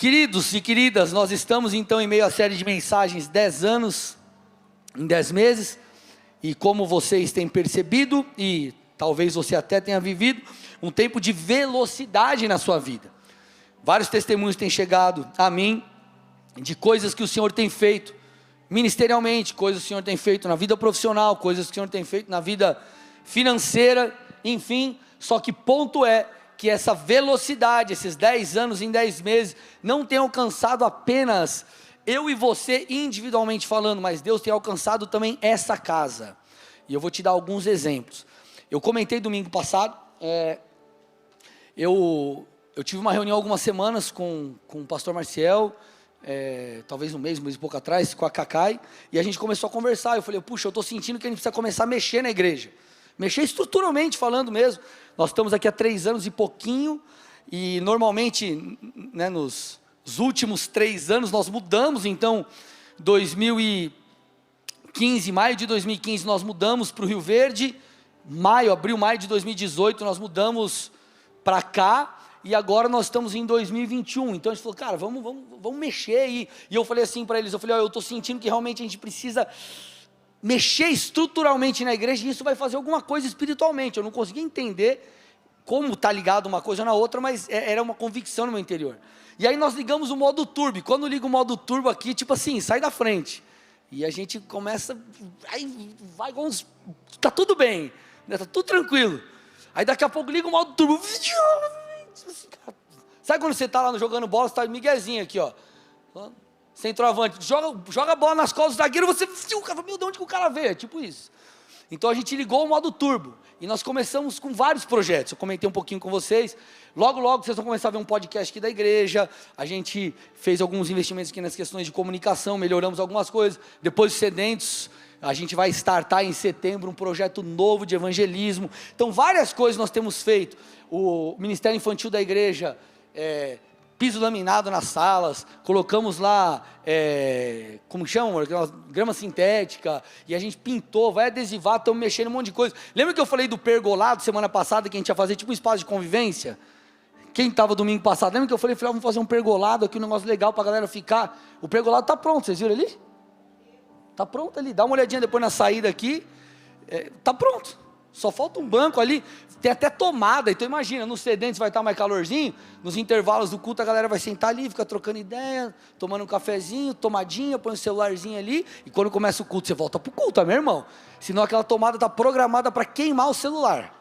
Queridos e queridas, nós estamos então em meio à série de mensagens 10 anos, em 10 meses, e como vocês têm percebido, e talvez você até tenha vivido, um tempo de velocidade na sua vida. Vários testemunhos têm chegado a mim, de coisas que o Senhor tem feito, ministerialmente, coisas que o Senhor tem feito na vida profissional, coisas que o Senhor tem feito na vida financeira, enfim, só que ponto é, que essa velocidade, esses 10 anos em 10 meses, não tem alcançado apenas eu e você individualmente falando, mas Deus tem alcançado também essa casa, e eu vou te dar alguns exemplos. Eu comentei domingo passado, eu tive uma reunião algumas semanas com o pastor Marciel, talvez um mês e pouco atrás, com a Cacai, e a gente começou a conversar. Eu falei, puxa, eu estou sentindo que a gente precisa começar a mexer na igreja, mexer estruturalmente falando mesmo. Nós estamos aqui há 3 anos e pouquinho, e normalmente, né, nos últimos 3 anos nós mudamos. Então 2015, maio de 2015 nós mudamos para o Rio Verde, abril, maio de 2018 nós mudamos para cá, e agora nós estamos em 2021, então a gente falou, cara, vamos mexer, e eu falei assim para eles, eu estou sentindo que realmente a gente precisa mexer estruturalmente na igreja, e isso vai fazer alguma coisa espiritualmente. Eu não conseguia entender como está ligado uma coisa na outra, mas era uma convicção no meu interior. E aí nós ligamos o modo turbo, e quando liga o modo turbo aqui, tipo assim, sai da frente, e a gente começa, aí vai com uns, tá tudo bem, né, tá tudo tranquilo, aí daqui a pouco liga o modo turbo, sabe quando você está lá jogando bola, você está miguezinho aqui, ó, centroavante, joga a bola nas costas do zagueiro, você, meu, de onde que o cara veio? É tipo isso. Então a gente ligou o modo turbo, e nós começamos com vários projetos. Eu comentei um pouquinho com vocês, logo vocês vão começar a ver um podcast aqui da igreja. A gente fez alguns investimentos aqui nas questões de comunicação, melhoramos algumas coisas. Depois dos sedentos, a gente vai startar em setembro um projeto novo de evangelismo. Então várias coisas nós temos feito. O Ministério Infantil da igreja, piso laminado nas salas, colocamos lá, como chama, grama sintética, e a gente pintou, vai adesivar, estamos mexendo um monte de coisa. Lembra que eu falei do pergolado semana passada, que a gente ia fazer tipo um espaço de convivência? Quem estava domingo passado, lembra que eu falei, vamos fazer um pergolado aqui, um negócio legal para a galera ficar? O pergolado está pronto, vocês viram ali? Está pronto ali, dá uma olhadinha depois na saída aqui, está pronto. Só falta um banco ali, tem até tomada, então imagina, nos sedentes vai estar mais calorzinho, nos intervalos do culto a galera vai sentar ali, fica trocando ideia, tomando um cafezinho, tomadinha, põe o celularzinho ali, e quando começa o culto, você volta para o culto, meu irmão? Senão aquela tomada está programada para queimar o celular,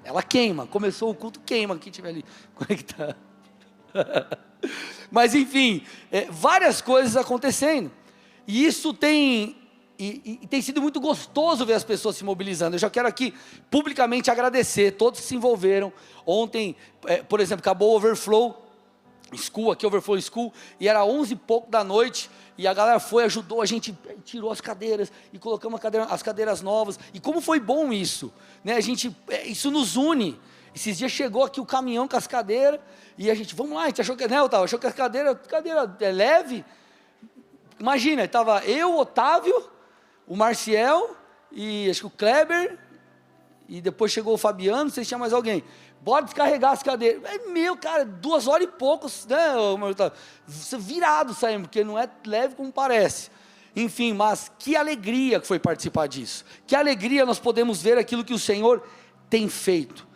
ela queima, começou o culto, queima, quem estiver ali conectado. Mas enfim, várias coisas acontecendo, e isso tem... E tem sido muito gostoso ver as pessoas se mobilizando. Eu já quero aqui publicamente agradecer todos que se envolveram. Ontem, por exemplo, acabou o Overflow School, aqui Overflow School, e era 11 e pouco da noite, e a galera foi, ajudou, a gente tirou as cadeiras, e colocamos as cadeiras novas, e como foi bom isso, né? Isso nos une. Esses dias chegou aqui o caminhão com as cadeiras, e a gente, vamos lá, a gente achou que, né, Otávio, achou que a cadeira é leve. Imagina, estava eu, Otávio, o Marciel, e acho que o Kleber, e depois chegou o Fabiano, não sei se tinha mais alguém, bora descarregar as cadeiras, cara, 2 horas e pouco, né, virado saímos, porque não é leve como parece, enfim, mas que alegria que foi participar disso, que alegria nós podemos ver aquilo que o Senhor tem feito,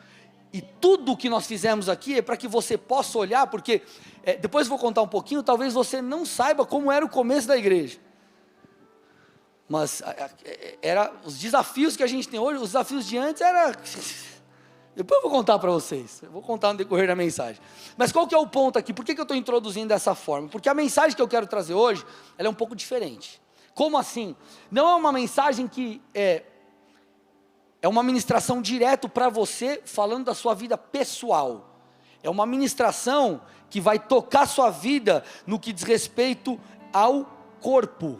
e tudo o que nós fizemos aqui é para que você possa olhar, porque, depois eu vou contar um pouquinho, talvez você não saiba como era o começo da igreja, mas os desafios que a gente tem hoje, os desafios de antes depois eu vou contar para vocês, eu vou contar no decorrer da mensagem, mas qual que é o ponto aqui, por que eu estou introduzindo dessa forma? Porque a mensagem que eu quero trazer hoje, ela é um pouco diferente. Como assim? Não é uma mensagem que é uma ministração direto para você, falando da sua vida pessoal, é uma ministração que vai tocar sua vida, no que diz respeito ao corpo.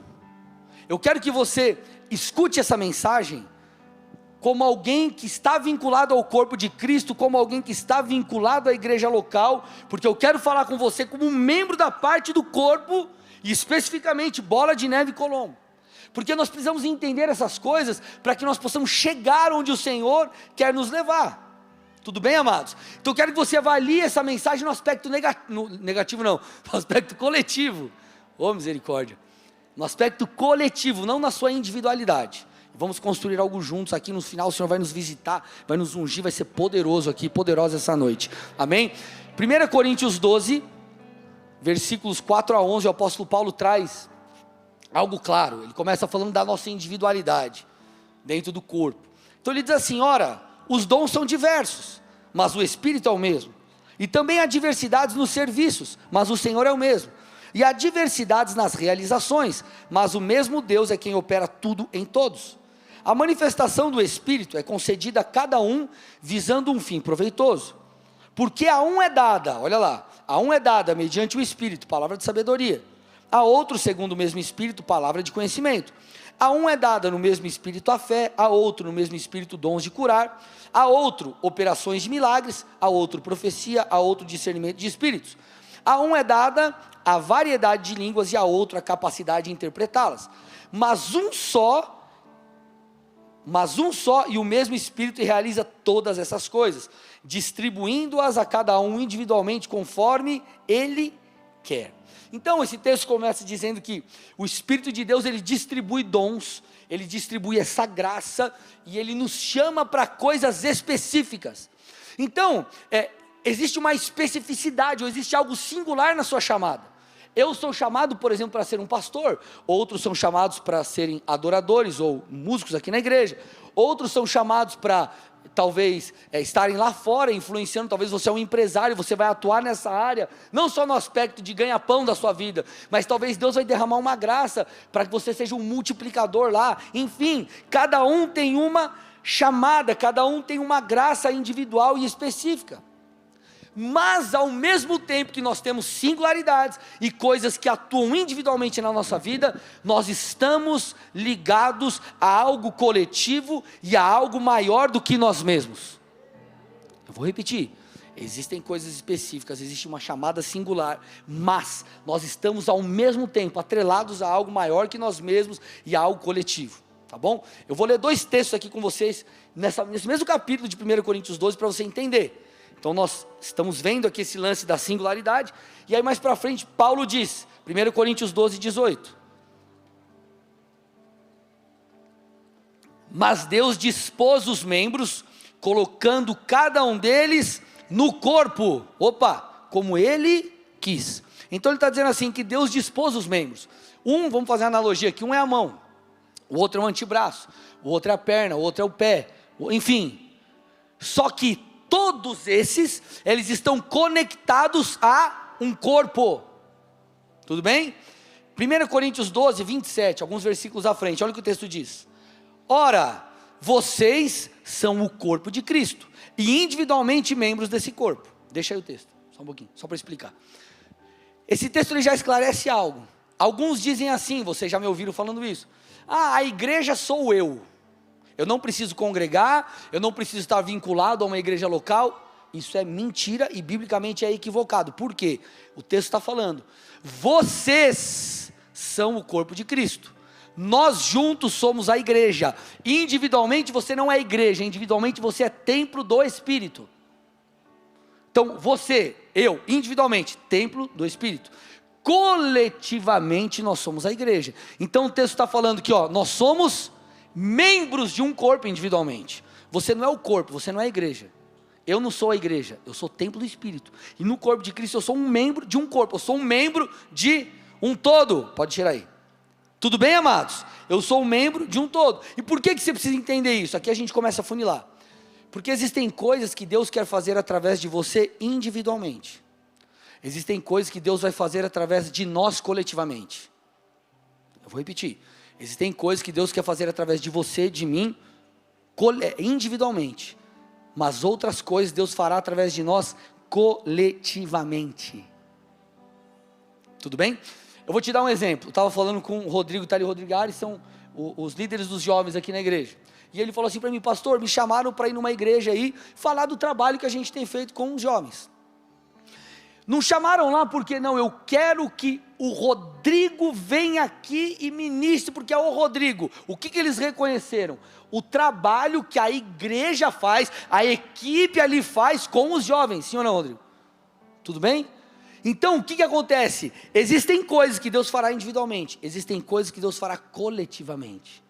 Eu quero que você escute essa mensagem como alguém que está vinculado ao corpo de Cristo, como alguém que está vinculado à igreja local, porque eu quero falar com você como um membro da parte do corpo, e especificamente Bola de Neve e Colombo, porque nós precisamos entender essas coisas, para que nós possamos chegar onde o Senhor quer nos levar. Tudo bem, amados? Então eu quero que você avalie essa mensagem no aspecto negativo não, no aspecto coletivo. Oh, misericórdia. No aspecto coletivo, não na sua individualidade. Vamos construir algo juntos aqui. No final o Senhor vai nos visitar, vai nos ungir, vai ser poderoso aqui, poderosa essa noite. Amém? 1 Coríntios 12, versículos 4 a 11, o apóstolo Paulo traz algo claro. Ele começa falando da nossa individualidade dentro do corpo. Então ele diz assim: ora, os dons são diversos, mas o Espírito é o mesmo. E também há diversidades nos serviços, mas o Senhor é o mesmo. E há diversidades nas realizações, mas o mesmo Deus é quem opera tudo em todos. A manifestação do Espírito é concedida a cada um, visando um fim proveitoso. Porque a um é dada, olha lá, a um é dada mediante o Espírito, palavra de sabedoria. A outro, segundo o mesmo Espírito, palavra de conhecimento. A um é dada no mesmo Espírito a fé, a outro no mesmo Espírito dons de curar, a outro operações de milagres, a outro profecia, a outro discernimento de espíritos. A um é dada a variedade de línguas e a outro a capacidade de interpretá-las. Mas um só e o mesmo Espírito realiza todas essas coisas, distribuindo-as a cada um individualmente conforme Ele quer. Então esse texto começa dizendo que o Espírito de Deus, ele distribui dons, ele distribui essa graça, e ele nos chama para coisas específicas. Então, existe uma especificidade, ou existe algo singular na sua chamada. Eu sou chamado, por exemplo, para ser um pastor, outros são chamados para serem adoradores, ou músicos aqui na igreja, outros são chamados para, talvez, estarem lá fora, influenciando. Talvez você é um empresário, você vai atuar nessa área, não só no aspecto de ganha-pão da sua vida, mas talvez Deus vai derramar uma graça, para que você seja um multiplicador lá. Enfim, cada um tem uma chamada, cada um tem uma graça individual e específica. Mas ao mesmo tempo que nós temos singularidades e coisas que atuam individualmente na nossa vida, nós estamos ligados a algo coletivo e a algo maior do que nós mesmos. Eu vou repetir: existem coisas específicas, existe uma chamada singular, mas nós estamos ao mesmo tempo atrelados a algo maior que nós mesmos e a algo coletivo. Tá bom? Eu vou ler 2 textos aqui com vocês nesse mesmo capítulo de 1 Coríntios 12, para você entender. Então nós estamos vendo aqui esse lance da singularidade, e aí mais para frente Paulo diz, 1 Coríntios 12, 18: mas Deus dispôs os membros, colocando cada um deles no corpo, como Ele quis. Então ele está dizendo assim, que Deus dispôs os membros. Vamos fazer uma analogia aqui, um é a mão, o outro é o antebraço, o outro é a perna, o outro é o pé, enfim. Só que todos esses, eles estão conectados a um corpo. Tudo bem? 1 Coríntios 12, 27, alguns versículos à frente, olha o que o texto diz: ora, vocês são o corpo de Cristo, e individualmente membros desse corpo. Deixa aí o texto, só um pouquinho, só para explicar. Esse texto ele já esclarece algo. Alguns dizem assim, vocês já me ouviram falando isso: a igreja sou eu. Eu não preciso congregar, eu não preciso estar vinculado a uma igreja local. Isso é mentira e biblicamente é equivocado. Por quê? O texto está falando, vocês são o corpo de Cristo, nós juntos somos a igreja. Individualmente você não é igreja, individualmente você é templo do Espírito. Então você, eu, individualmente, templo do Espírito. Coletivamente nós somos a igreja. Então o texto está falando que nós somos membros de um corpo individualmente. Você não é o corpo, você não é a igreja. Eu não sou a igreja, eu sou o templo do Espírito. E no corpo de Cristo eu sou um membro de um corpo, eu sou um membro de um todo. Pode tirar aí. Tudo bem, amados? Eu sou um membro de um todo. E por que você precisa entender isso? Aqui a gente começa a funilar. Porque existem coisas que Deus quer fazer através de você individualmente. Existem coisas que Deus vai fazer através de nós coletivamente. Eu vou repetir. Existem coisas que Deus quer fazer através de você, de mim, individualmente. Mas outras coisas Deus fará através de nós coletivamente. Tudo bem? Eu vou te dar um exemplo. Eu estava falando com o Rodrigo, Tali Rodrigues, são os líderes dos jovens aqui na igreja. E ele falou assim para mim: pastor, me chamaram para ir numa igreja aí, falar do trabalho que a gente tem feito com os jovens. Não chamaram lá porque não, eu quero que o Rodrigo venha aqui e ministre, porque é o Rodrigo. O que eles reconheceram? O trabalho que a igreja faz, a equipe ali faz com os jovens, sim ou não, Rodrigo? Tudo bem? Então, o que acontece? Existem coisas que Deus fará individualmente, existem coisas que Deus fará coletivamente.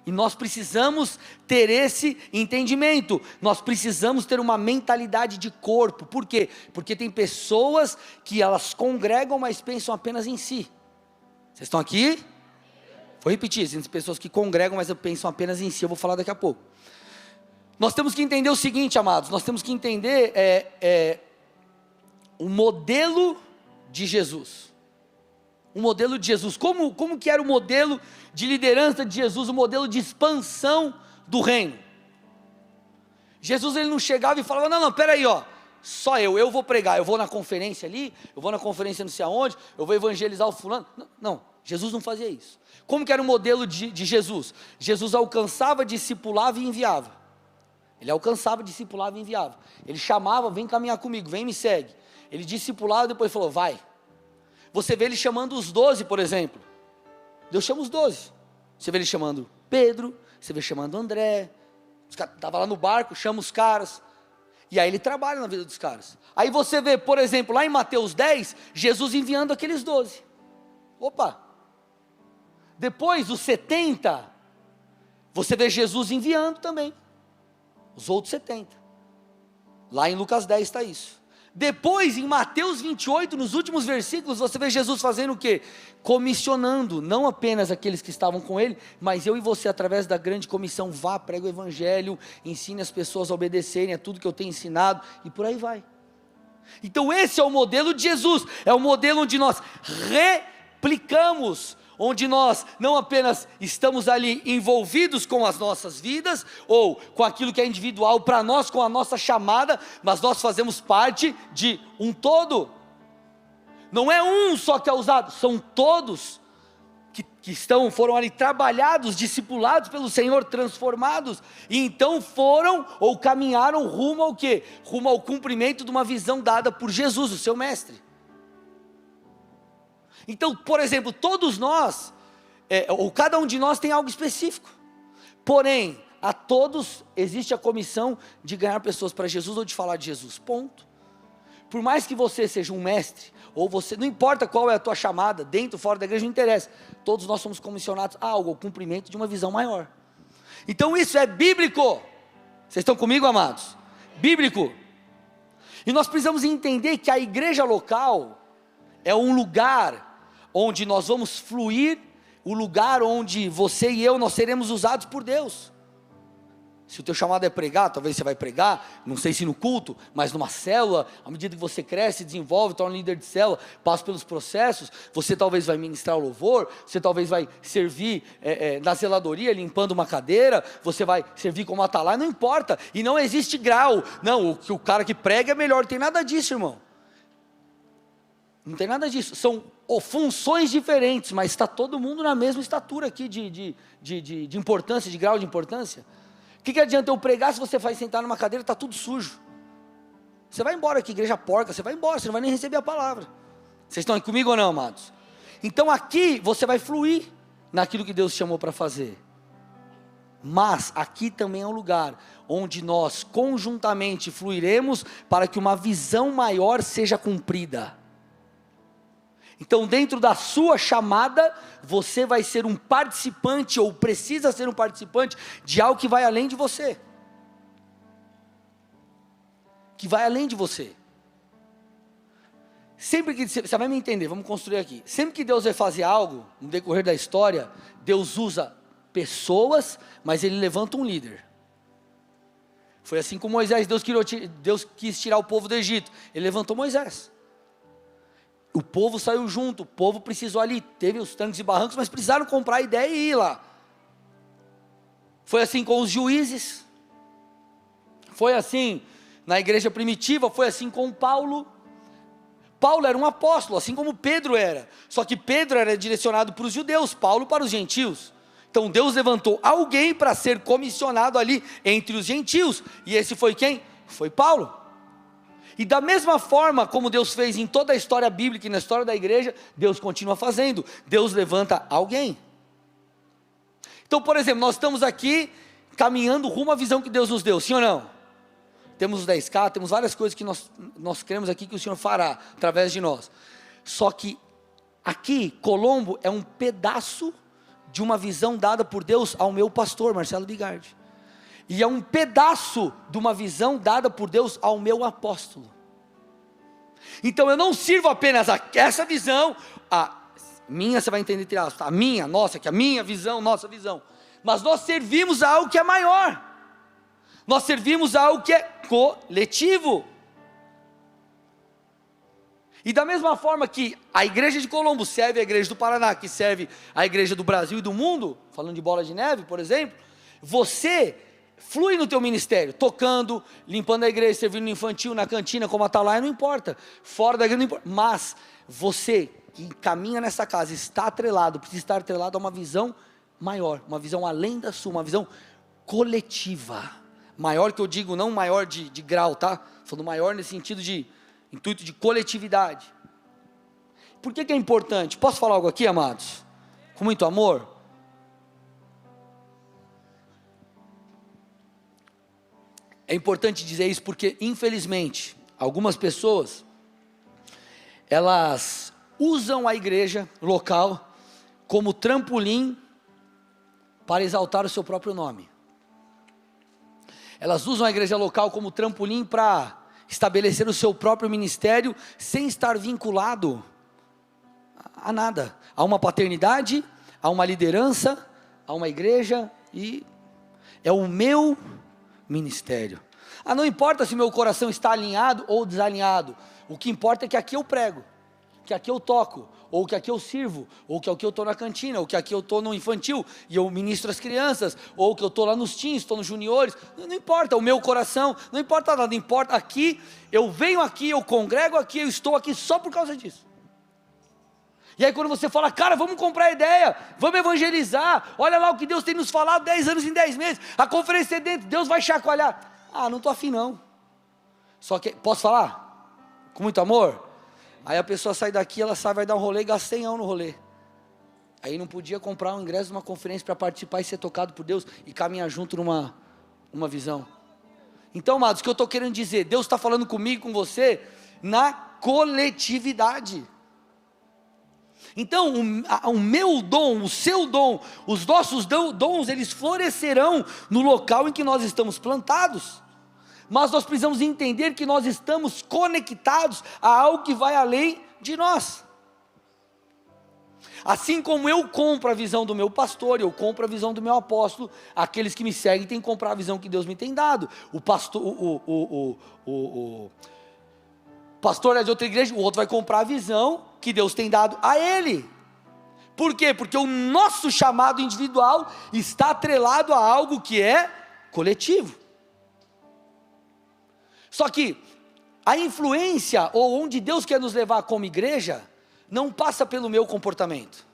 E nós precisamos ter esse entendimento, nós precisamos ter uma mentalidade de corpo. Por quê? Porque tem pessoas que elas congregam, mas pensam apenas em si. Vocês estão aqui? Vou repetir, tem pessoas que congregam, mas pensam apenas em si, eu vou falar daqui a pouco. Nós temos que entender o seguinte, amados, nós temos que entender o modelo de Jesus. O modelo de Jesus, como que era o modelo de liderança de Jesus, o modelo de expansão do reino? Jesus, ele não chegava e falava, não, peraí, só eu vou pregar, eu vou na conferência ali, eu vou na conferência não sei aonde, eu vou evangelizar o fulano, não, Jesus não fazia isso. Como que era o modelo de Jesus? Jesus alcançava, discipulava e enviava. Ele alcançava, discipulava e enviava. Ele chamava, vem caminhar comigo, vem me segue. Ele discipulava e depois falou, vai. Você vê ele chamando os 12, por exemplo. Deus chama os 12. Você vê ele chamando Pedro, você vê ele chamando André. Estava lá no barco, chama os caras. E aí ele trabalha na vida dos caras. Aí você vê, por exemplo, lá em Mateus 10, Jesus enviando aqueles 12. Opa! Depois, os 70, você vê Jesus enviando também. Os outros 70. Lá em Lucas 10 está isso. Depois, em Mateus 28, nos últimos versículos, você vê Jesus fazendo o quê? Comissionando, não apenas aqueles que estavam com ele, mas eu e você, através da grande comissão, vá, prega o evangelho, ensine as pessoas a obedecerem a tudo que eu tenho ensinado, e por aí vai. Então esse é o modelo de Jesus, é o modelo onde nós replicamos, onde nós não apenas estamos ali envolvidos com as nossas vidas, ou com aquilo que é individual para nós, com a nossa chamada, mas nós fazemos parte de um todo. Não é um só que é usado, são todos que foram ali trabalhados, discipulados pelo Senhor, transformados, e então foram ou caminharam rumo ao quê? Rumo ao cumprimento de uma visão dada por Jesus, o seu mestre. Então, por exemplo, todos nós, ou cada um de nós tem algo específico, porém, a todos existe a comissão de ganhar pessoas para Jesus ou de falar de Jesus, ponto. Por mais que você seja um mestre, ou você, não importa qual é a tua chamada, dentro ou fora da igreja, não interessa, todos nós somos comissionados a algo, ao cumprimento de uma visão maior. Então isso é bíblico. Vocês estão comigo, amados? Bíblico. E nós precisamos entender que a igreja local é um lugar onde nós vamos fluir, o lugar onde você e eu, nós seremos usados por Deus. Se o teu chamado é pregar, talvez você vai pregar, não sei se no culto, mas numa célula, à medida que você cresce, desenvolve, torna líder de célula, passa pelos processos, você talvez vai ministrar o louvor, você talvez vai servir na zeladoria, limpando uma cadeira, você vai servir como atalaia, não importa, e não existe grau, não, o cara que prega é melhor, não tem nada disso, irmão. Não tem nada disso, são funções diferentes, mas está todo mundo na mesma estatura aqui de importância, de grau de importância. O que adianta eu pregar se você vai sentar numa cadeira e está tudo sujo? Você vai embora aqui, igreja porca, você vai embora, você não vai nem receber a palavra. Vocês estão aí comigo ou não, amados? Então aqui você vai fluir naquilo que Deus chamou para fazer. Mas aqui também é um lugar onde nós conjuntamente fluiremos para que uma visão maior seja cumprida. Então, dentro da sua chamada, você vai ser um participante, ou precisa ser um participante, de algo que vai além de você. Que vai além de você. Sempre que, você vai me entender, vamos construir aqui. Sempre que Deus vai fazer algo, no decorrer da história, Deus usa pessoas, mas Ele levanta um líder. Foi assim com Moisés, Deus quis tirar o povo do Egito, Ele levantou Moisés. O povo saiu junto, o povo precisou ali, teve os trancos e barrancos, mas precisaram comprar a ideia e ir lá. Foi assim com os juízes, foi assim na igreja primitiva, foi assim com Paulo. Paulo era um apóstolo, assim como Pedro era, só que Pedro era direcionado para os judeus, Paulo para os gentios. Então Deus levantou alguém para ser comissionado ali entre os gentios, e esse foi quem? Foi Paulo. E da mesma forma como Deus fez em toda a história bíblica e na história da igreja, Deus continua fazendo. Deus levanta alguém. Então, por exemplo, nós estamos aqui caminhando rumo à visão que Deus nos deu, sim ou não? Temos os 10K, temos várias coisas que nós cremos aqui que o Senhor fará através de nós. Só que aqui, Colombo é um pedaço de uma visão dada por Deus ao meu pastor, Marcelo Bigardi. E é um pedaço de uma visão dada por Deus ao meu apóstolo. Então eu não sirvo apenas a essa visão, a minha você vai entender, a minha, nossa, que a minha visão, nossa visão. Mas nós servimos a algo que é maior. Nós servimos a algo que é coletivo. E da mesma forma que a igreja de Colombo serve a igreja do Paraná, que serve a igreja do Brasil e do mundo, falando de bola de neve, por exemplo, você flui no teu ministério, tocando, limpando a igreja, servindo no infantil, na cantina, como a Atalaia, não importa, fora da igreja não importa, mas você que caminha nessa casa, está atrelado, precisa estar atrelado a uma visão maior, uma visão além da sua, uma visão coletiva, maior que eu digo, não maior de grau, tá? Falando maior nesse sentido de intuito de coletividade. Por que é importante? Posso falar algo aqui, amados? Com muito amor? É importante dizer isso porque, infelizmente, algumas pessoas, elas usam a igreja local como trampolim para exaltar o seu próprio nome. Elas usam a igreja local como trampolim para estabelecer o seu próprio ministério, sem estar vinculado a nada, a uma paternidade, a uma liderança, a uma igreja, e é o meu ministério. Não importa se meu coração está alinhado ou desalinhado, o que importa é que aqui eu prego, que aqui eu toco, ou que aqui eu sirvo, ou que aqui eu estou na cantina, ou que aqui eu estou no infantil, e eu ministro as crianças, ou que eu estou lá nos teens, estou nos juniores, não importa o meu coração, não importa nada, importa aqui, eu venho aqui, eu congrego aqui, eu estou aqui só por causa disso. E aí quando você fala, cara, vamos comprar ideia, vamos evangelizar, olha lá o que Deus tem nos falado 10 anos em 10 meses, a conferência é dentro, Deus vai chacoalhar. Não estou afim não. Só que, posso falar? Com muito amor? Aí a pessoa sai daqui, ela sai, vai dar um rolê e gasta 100 € no rolê. Aí não podia comprar um ingresso de uma conferência para participar e ser tocado por Deus e caminhar junto numa visão. Então, amados, o que eu estou querendo dizer, Deus está falando comigo, com você, na coletividade. Então, o meu dom, o seu dom, os nossos dons, eles florescerão no local em que nós estamos plantados. Mas nós precisamos entender que nós estamos conectados a algo que vai além de nós. Assim como eu compro a visão do meu pastor, eu compro a visão do meu apóstolo, aqueles que me seguem têm que comprar a visão que Deus me tem dado. O pastor é de outra igreja, o outro vai comprar a visão que Deus tem dado a ele. Por quê? Porque o nosso chamado individual está atrelado a algo que é coletivo. Só que a influência, ou onde Deus quer nos levar como igreja, não passa pelo meu comportamento,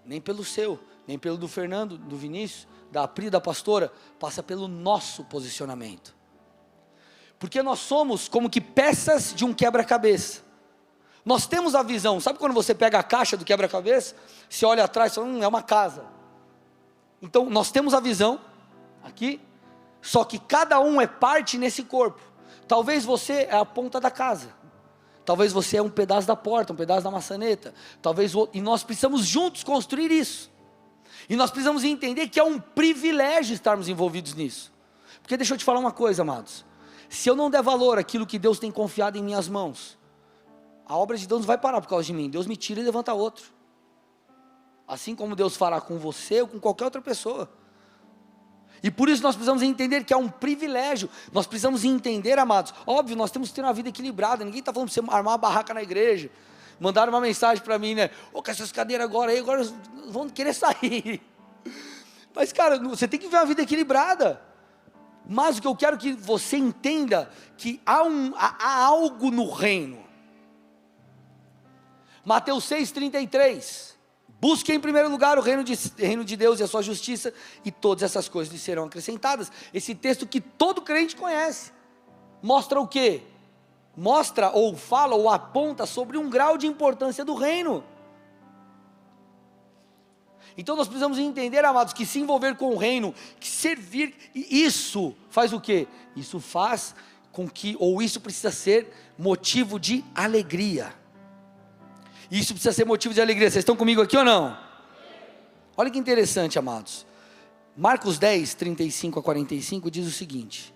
nem pelo seu, nem pelo do Fernando, do Vinícius, da Pri, da pastora, passa pelo nosso posicionamento. Porque nós somos como que peças de um quebra-cabeça. Nós temos a visão, sabe quando você pega a caixa do quebra-cabeça, você olha atrás e fala, é uma casa. Então nós temos a visão, aqui, só que cada um é parte nesse corpo. Talvez você é a ponta da casa, talvez você é um pedaço da porta, um pedaço da maçaneta, e nós precisamos juntos construir isso, e nós precisamos entender que é um privilégio estarmos envolvidos nisso, porque deixa eu te falar uma coisa, amados, se eu não der valor àquilo que Deus tem confiado em minhas mãos, a obra de Deus não vai parar por causa de mim, Deus me tira e levanta outro, assim como Deus fará com você ou com qualquer outra pessoa. E por isso nós precisamos entender que é um privilégio, nós precisamos entender, amados, óbvio, nós temos que ter uma vida equilibrada, ninguém está falando para você armar uma barraca na igreja. Mandaram uma mensagem para mim, né, com essas cadeiras agora vão querer sair, mas cara, você tem que ver uma vida equilibrada, mas o que eu quero que você entenda, que há algo no reino. Mateus 6,33, busque em primeiro lugar o reino de Deus e a sua justiça, e todas essas coisas lhe serão acrescentadas. Esse texto que todo crente conhece, mostra o quê? mostra ou fala ou aponta sobre um grau de importância do reino. Então nós precisamos entender, amados, que se envolver com o reino, que servir, isso faz o quê? Isso faz com que, ou isso precisa ser motivo de alegria. Isso precisa ser motivo de alegria. Vocês estão comigo aqui ou não? Olha que interessante, amados. Marcos 10, 35 a 45 diz o seguinte: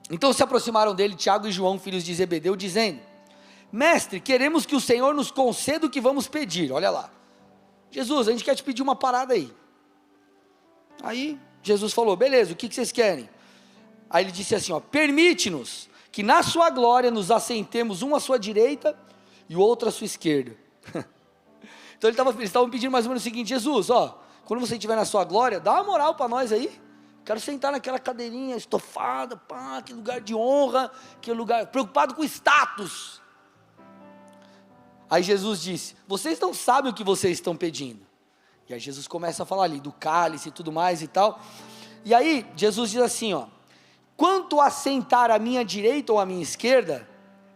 então se aproximaram dele Tiago e João, filhos de Zebedeu, dizendo: Mestre, queremos que o Senhor nos conceda o que vamos pedir. Olha lá, Jesus, a gente quer te pedir uma parada aí. Aí Jesus falou: beleza, o que vocês querem? Aí ele disse assim: permite-nos que na sua glória nos assentemos um à sua direita e o outro à sua esquerda. Então eles estavam pedindo mais ou menos o seguinte: Jesus, quando você estiver na sua glória, dá uma moral para nós aí. Quero sentar naquela cadeirinha estofada, pá, que lugar de honra, que lugar, preocupado com status. Aí Jesus disse: vocês não sabem o que vocês estão pedindo. E aí Jesus começa a falar ali do cálice e tudo mais e tal. E aí Jesus diz assim, quanto a sentar à minha direita ou à minha esquerda,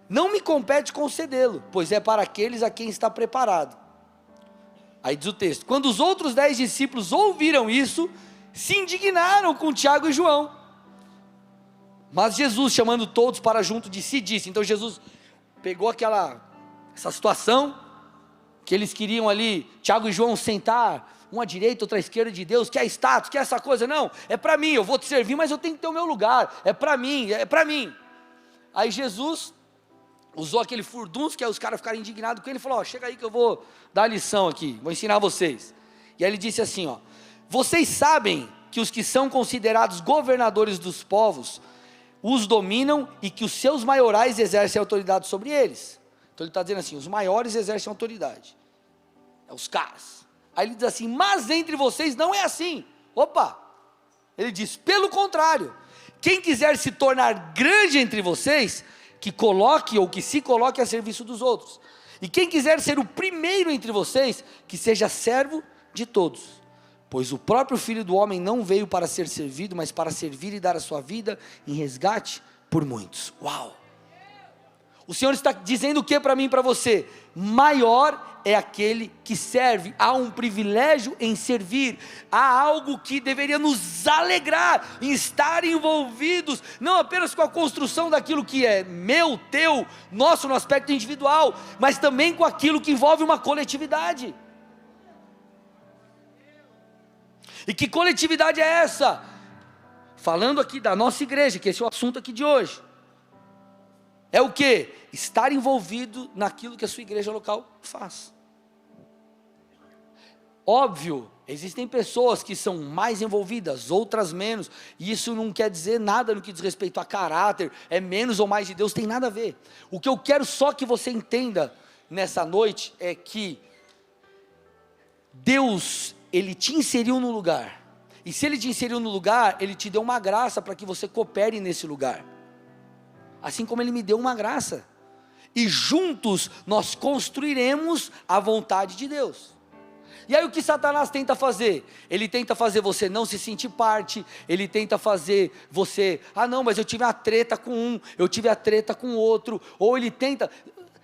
não me compete concedê-lo, pois é para aqueles a quem está preparado. Aí diz o texto: quando os outros 10 discípulos ouviram isso, se indignaram com Tiago e João. Mas Jesus, chamando todos para junto de si, disse. Então Jesus pegou essa situação, que eles queriam ali, Tiago e João sentar, um à direita, outra à esquerda de Deus, quer status, quer essa coisa, não, é para mim, eu vou te servir, mas eu tenho que ter o meu lugar, é para mim, é para mim. Aí Jesus usou aquele furdunço, que aí os caras ficaram indignados com ele, e falou: chega aí que eu vou dar a lição aqui, vou ensinar vocês. E aí ele disse assim, vocês sabem que os que são considerados governadores dos povos, os dominam e que os seus maiorais exercem autoridade sobre eles. Então ele está dizendo assim, os maiores exercem autoridade, os caras. Aí ele diz assim: mas entre vocês não é assim. Opa, ele diz: pelo contrário, quem quiser se tornar grande entre vocês, que coloque ou que se coloque a serviço dos outros. E quem quiser ser o primeiro entre vocês, que seja servo de todos. Pois o próprio Filho do Homem não veio para ser servido, mas para servir e dar a sua vida em resgate por muitos. Uau! O Senhor está dizendo o que para mim e para você? Maior é aquele que serve. Há um privilégio em servir, há algo que deveria nos alegrar, em estar envolvidos, não apenas com a construção daquilo que é meu, teu, nosso no aspecto individual, mas também com aquilo que envolve uma coletividade. E que coletividade é essa? Falando aqui da nossa igreja, que esse é o assunto aqui de hoje. É o que? Estar envolvido naquilo que a sua igreja local faz. Óbvio, existem pessoas que são mais envolvidas, outras menos, e isso não quer dizer nada no que diz respeito a caráter, é menos ou mais de Deus, tem nada a ver. O que eu quero só que você entenda nessa noite é que Deus, Ele te inseriu no lugar, e se Ele te inseriu no lugar, Ele te deu uma graça para que você coopere nesse lugar, assim como Ele me deu uma graça, e juntos nós construiremos a vontade de Deus. E aí o que Satanás tenta fazer? Ele tenta fazer você não se sentir parte, ele tenta fazer você, não, mas eu tive a treta com um, eu tive a treta com outro, ou ele tenta,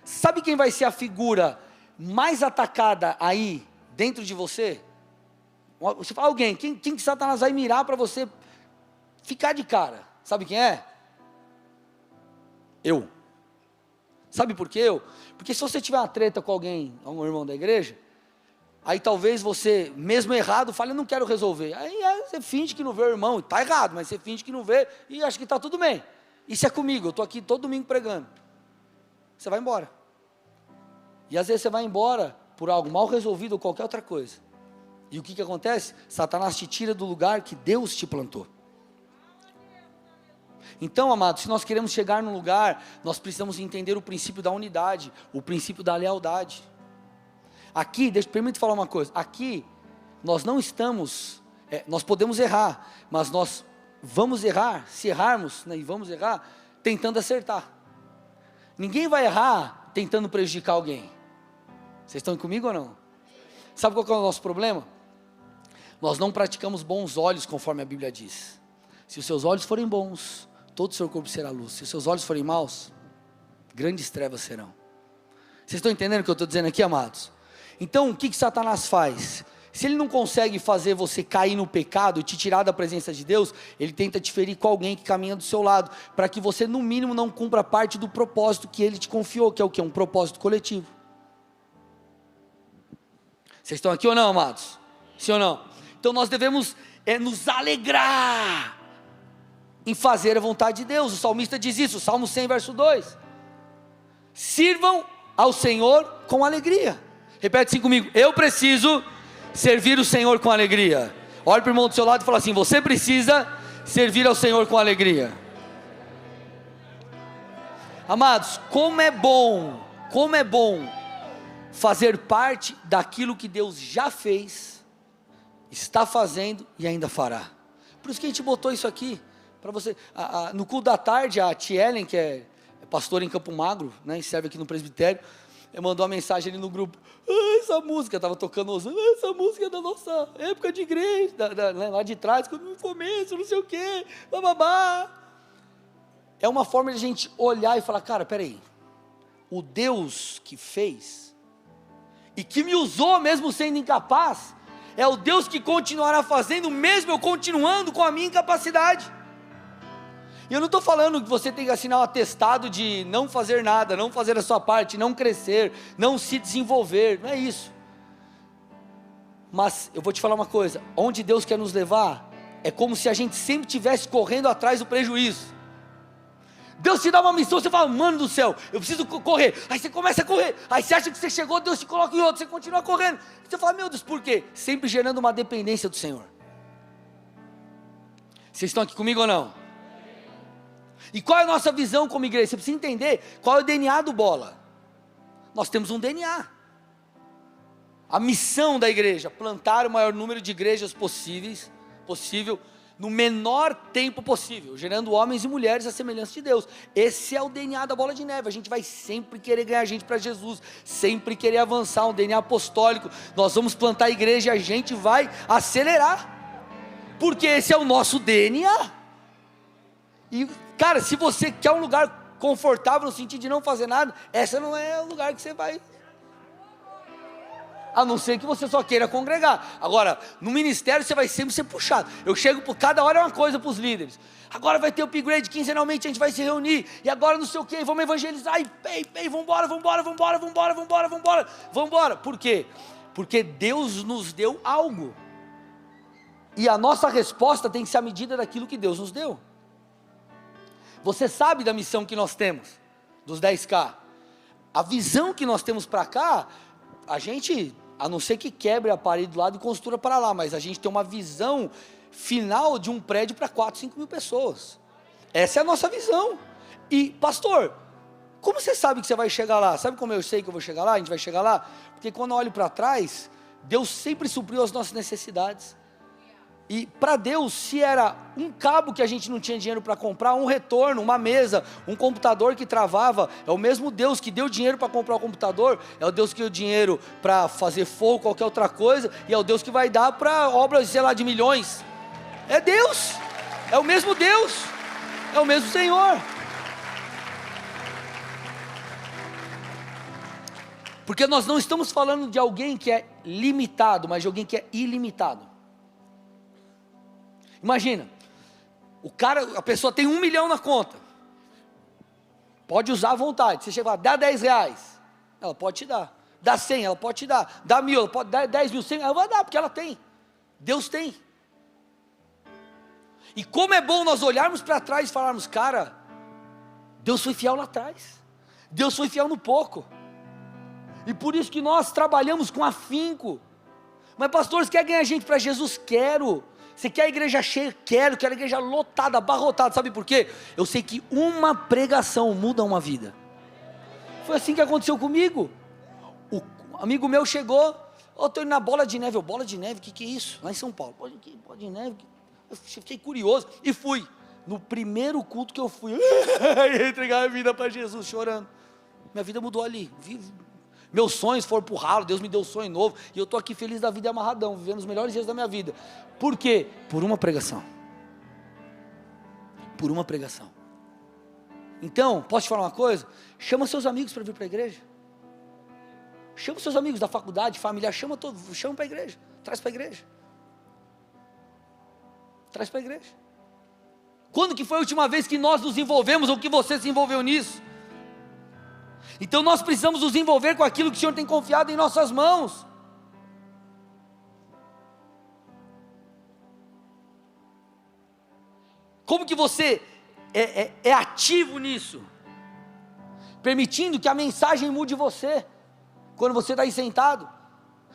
sabe quem vai ser a figura mais atacada aí, dentro de você? Você fala alguém, quem que Satanás vai mirar para você ficar de cara? Sabe quem é? Eu. Sabe por quê? Porque se você tiver uma treta com alguém, um irmão da igreja, aí talvez você, mesmo errado, fale: eu não quero resolver. Aí você finge que não vê o irmão, está errado, mas você finge que não vê e acha que está tudo bem. Isso é comigo, eu estou aqui todo domingo pregando. Você vai embora. E às vezes você vai embora por algo mal resolvido ou qualquer outra coisa. E o que acontece? Satanás te tira do lugar que Deus te plantou. Então, amados, se nós queremos chegar num lugar, nós precisamos entender o princípio da unidade, o princípio da lealdade. Aqui, permite falar uma coisa, aqui nós não estamos, nós podemos errar, mas nós vamos errar, se errarmos, e vamos errar, tentando acertar. Ninguém vai errar tentando prejudicar alguém. Vocês estão comigo ou não? Sabe qual que é o nosso problema? Nós não praticamos bons olhos, conforme a Bíblia diz. Se os seus olhos forem bons, todo o seu corpo será luz. Se os seus olhos forem maus, grandes trevas serão. Vocês estão entendendo o que eu estou dizendo aqui, amados? Então, o que Satanás faz? Se ele não consegue fazer você cair no pecado, te tirar da presença de Deus, ele tenta te ferir com alguém que caminha do seu lado, para que você no mínimo não cumpra parte do propósito que ele te confiou, que é o quê? Um propósito coletivo. Vocês estão aqui ou não, amados? Sim ou não? Então nós devemos nos alegrar em fazer a vontade de Deus. O salmista diz isso, Salmo 100, verso 2. Sirvam ao Senhor com alegria. Repete assim comigo: eu preciso servir o Senhor com alegria. Olha para o irmão do seu lado e fala assim: você precisa servir ao Senhor com alegria. Amados, como é bom fazer parte daquilo que Deus já fez, está fazendo e ainda fará. Por isso que a gente botou isso aqui, para você, no culto da tarde, a Tia Ellen, que é pastora em Campo Magro, né, e serve aqui no presbitério, mandou uma mensagem ali no grupo: essa música, estava tocando, essa música é da nossa época de igreja, lá de trás, quando no começo, não sei o que, bababá. É uma forma de a gente olhar e falar: cara, peraí, o Deus que fez, e que me usou mesmo sendo incapaz, é o Deus que continuará fazendo, mesmo eu continuando com a minha incapacidade. E eu não estou falando que você tem que assinar um atestado de não fazer nada, não fazer a sua parte, não crescer, não se desenvolver, não é isso. Mas eu vou te falar uma coisa: onde Deus quer nos levar, é como se a gente sempre estivesse correndo atrás do prejuízo. Deus te dá uma missão, você fala: mano do céu, eu preciso correr. Aí você começa a correr, aí você acha que você chegou, Deus te coloca em outro, você continua correndo. Você fala: meu Deus, por quê? Sempre gerando uma dependência do Senhor. Vocês estão aqui comigo ou não? E qual é a nossa visão como igreja? Você precisa entender qual é o DNA do Bola. Nós temos um DNA. A missão da igreja: plantar o maior número de igrejas possível, no menor tempo possível, gerando homens e mulheres à semelhança de Deus. Esse é o DNA da Bola de Neve. A gente vai sempre querer ganhar gente para Jesus, sempre querer avançar, um DNA apostólico. Nós vamos plantar a igreja e a gente vai acelerar, porque esse é o nosso DNA. E cara, se você quer um lugar confortável no sentido de não fazer nada, esse não é o lugar que você vai, a não ser que você só queira congregar. Agora, no ministério você vai sempre ser puxado. Eu chego por cada hora é uma coisa para os líderes: agora vai ter upgrade quinzenalmente, a gente vai se reunir, e agora não sei o que, vamos evangelizar, e vambora. Por quê? Porque Deus nos deu algo, e a nossa resposta tem que ser à medida daquilo que Deus nos deu. Você sabe da missão que nós temos, dos 10K, a visão que nós temos para cá, a gente, a não ser que quebre a parede do lado e construa para lá, mas a gente tem uma visão final de um prédio para 4, 5 mil pessoas, essa é a nossa visão. E pastor, como você sabe que você vai chegar lá? Sabe como eu sei que eu vou chegar lá? A gente vai chegar lá, porque quando eu olho para trás, Deus sempre supriu as nossas necessidades. E para Deus, se era um cabo que a gente não tinha dinheiro para comprar, um retorno, uma mesa, um computador que travava, é o mesmo Deus que deu dinheiro para comprar o computador, é o Deus que deu dinheiro para fazer fogo, qualquer outra coisa, e é o Deus que vai dar para obras, sei lá, de milhões. É Deus, é o mesmo Deus, é o mesmo Senhor. Porque nós não estamos falando de alguém que é limitado, mas de alguém que é ilimitado. Imagina, a pessoa tem 1 milhão na conta, pode usar à vontade. Você chega lá: dá 10 reais, ela pode te dar. Dá 100, ela pode te dar. Dá 1000, ela pode dar 10 mil, 100, ela vai dar, porque ela tem. Deus tem. E como é bom nós olharmos para trás e falarmos: cara, Deus foi fiel lá atrás, Deus foi fiel no pouco, e por isso que nós trabalhamos com afinco. Mas pastor, você quer ganhar gente para Jesus? Quero. Você quer a igreja cheia? Quero a igreja lotada, abarrotada. Sabe por quê? Eu sei que uma pregação muda uma vida. Foi assim que aconteceu comigo. O amigo meu chegou: estou indo na Bola de Neve. Bola de Neve, o que é isso? Lá em São Paulo. Bola de Neve. Eu fiquei curioso e fui. No primeiro culto que eu fui, entregar a vida para Jesus, chorando. Minha vida mudou ali. Meus sonhos foram pro ralo, Deus me deu um sonho novo, e eu estou aqui feliz da vida e amarradão, vivendo os melhores dias da minha vida. Por quê? Por uma pregação. por uma pregação. Então, posso te falar uma coisa? Chama seus amigos para vir para a igreja. Chama seus amigos da faculdade, familiar, chama para a igreja. Traz para a igreja. Traz para a igreja. Quando que foi a última vez que nós nos envolvemos, ou que você se envolveu nisso? Então nós precisamos nos envolver com aquilo que o Senhor tem confiado em nossas mãos. Como que você é ativo nisso? Permitindo que a mensagem mude você, quando você está aí sentado,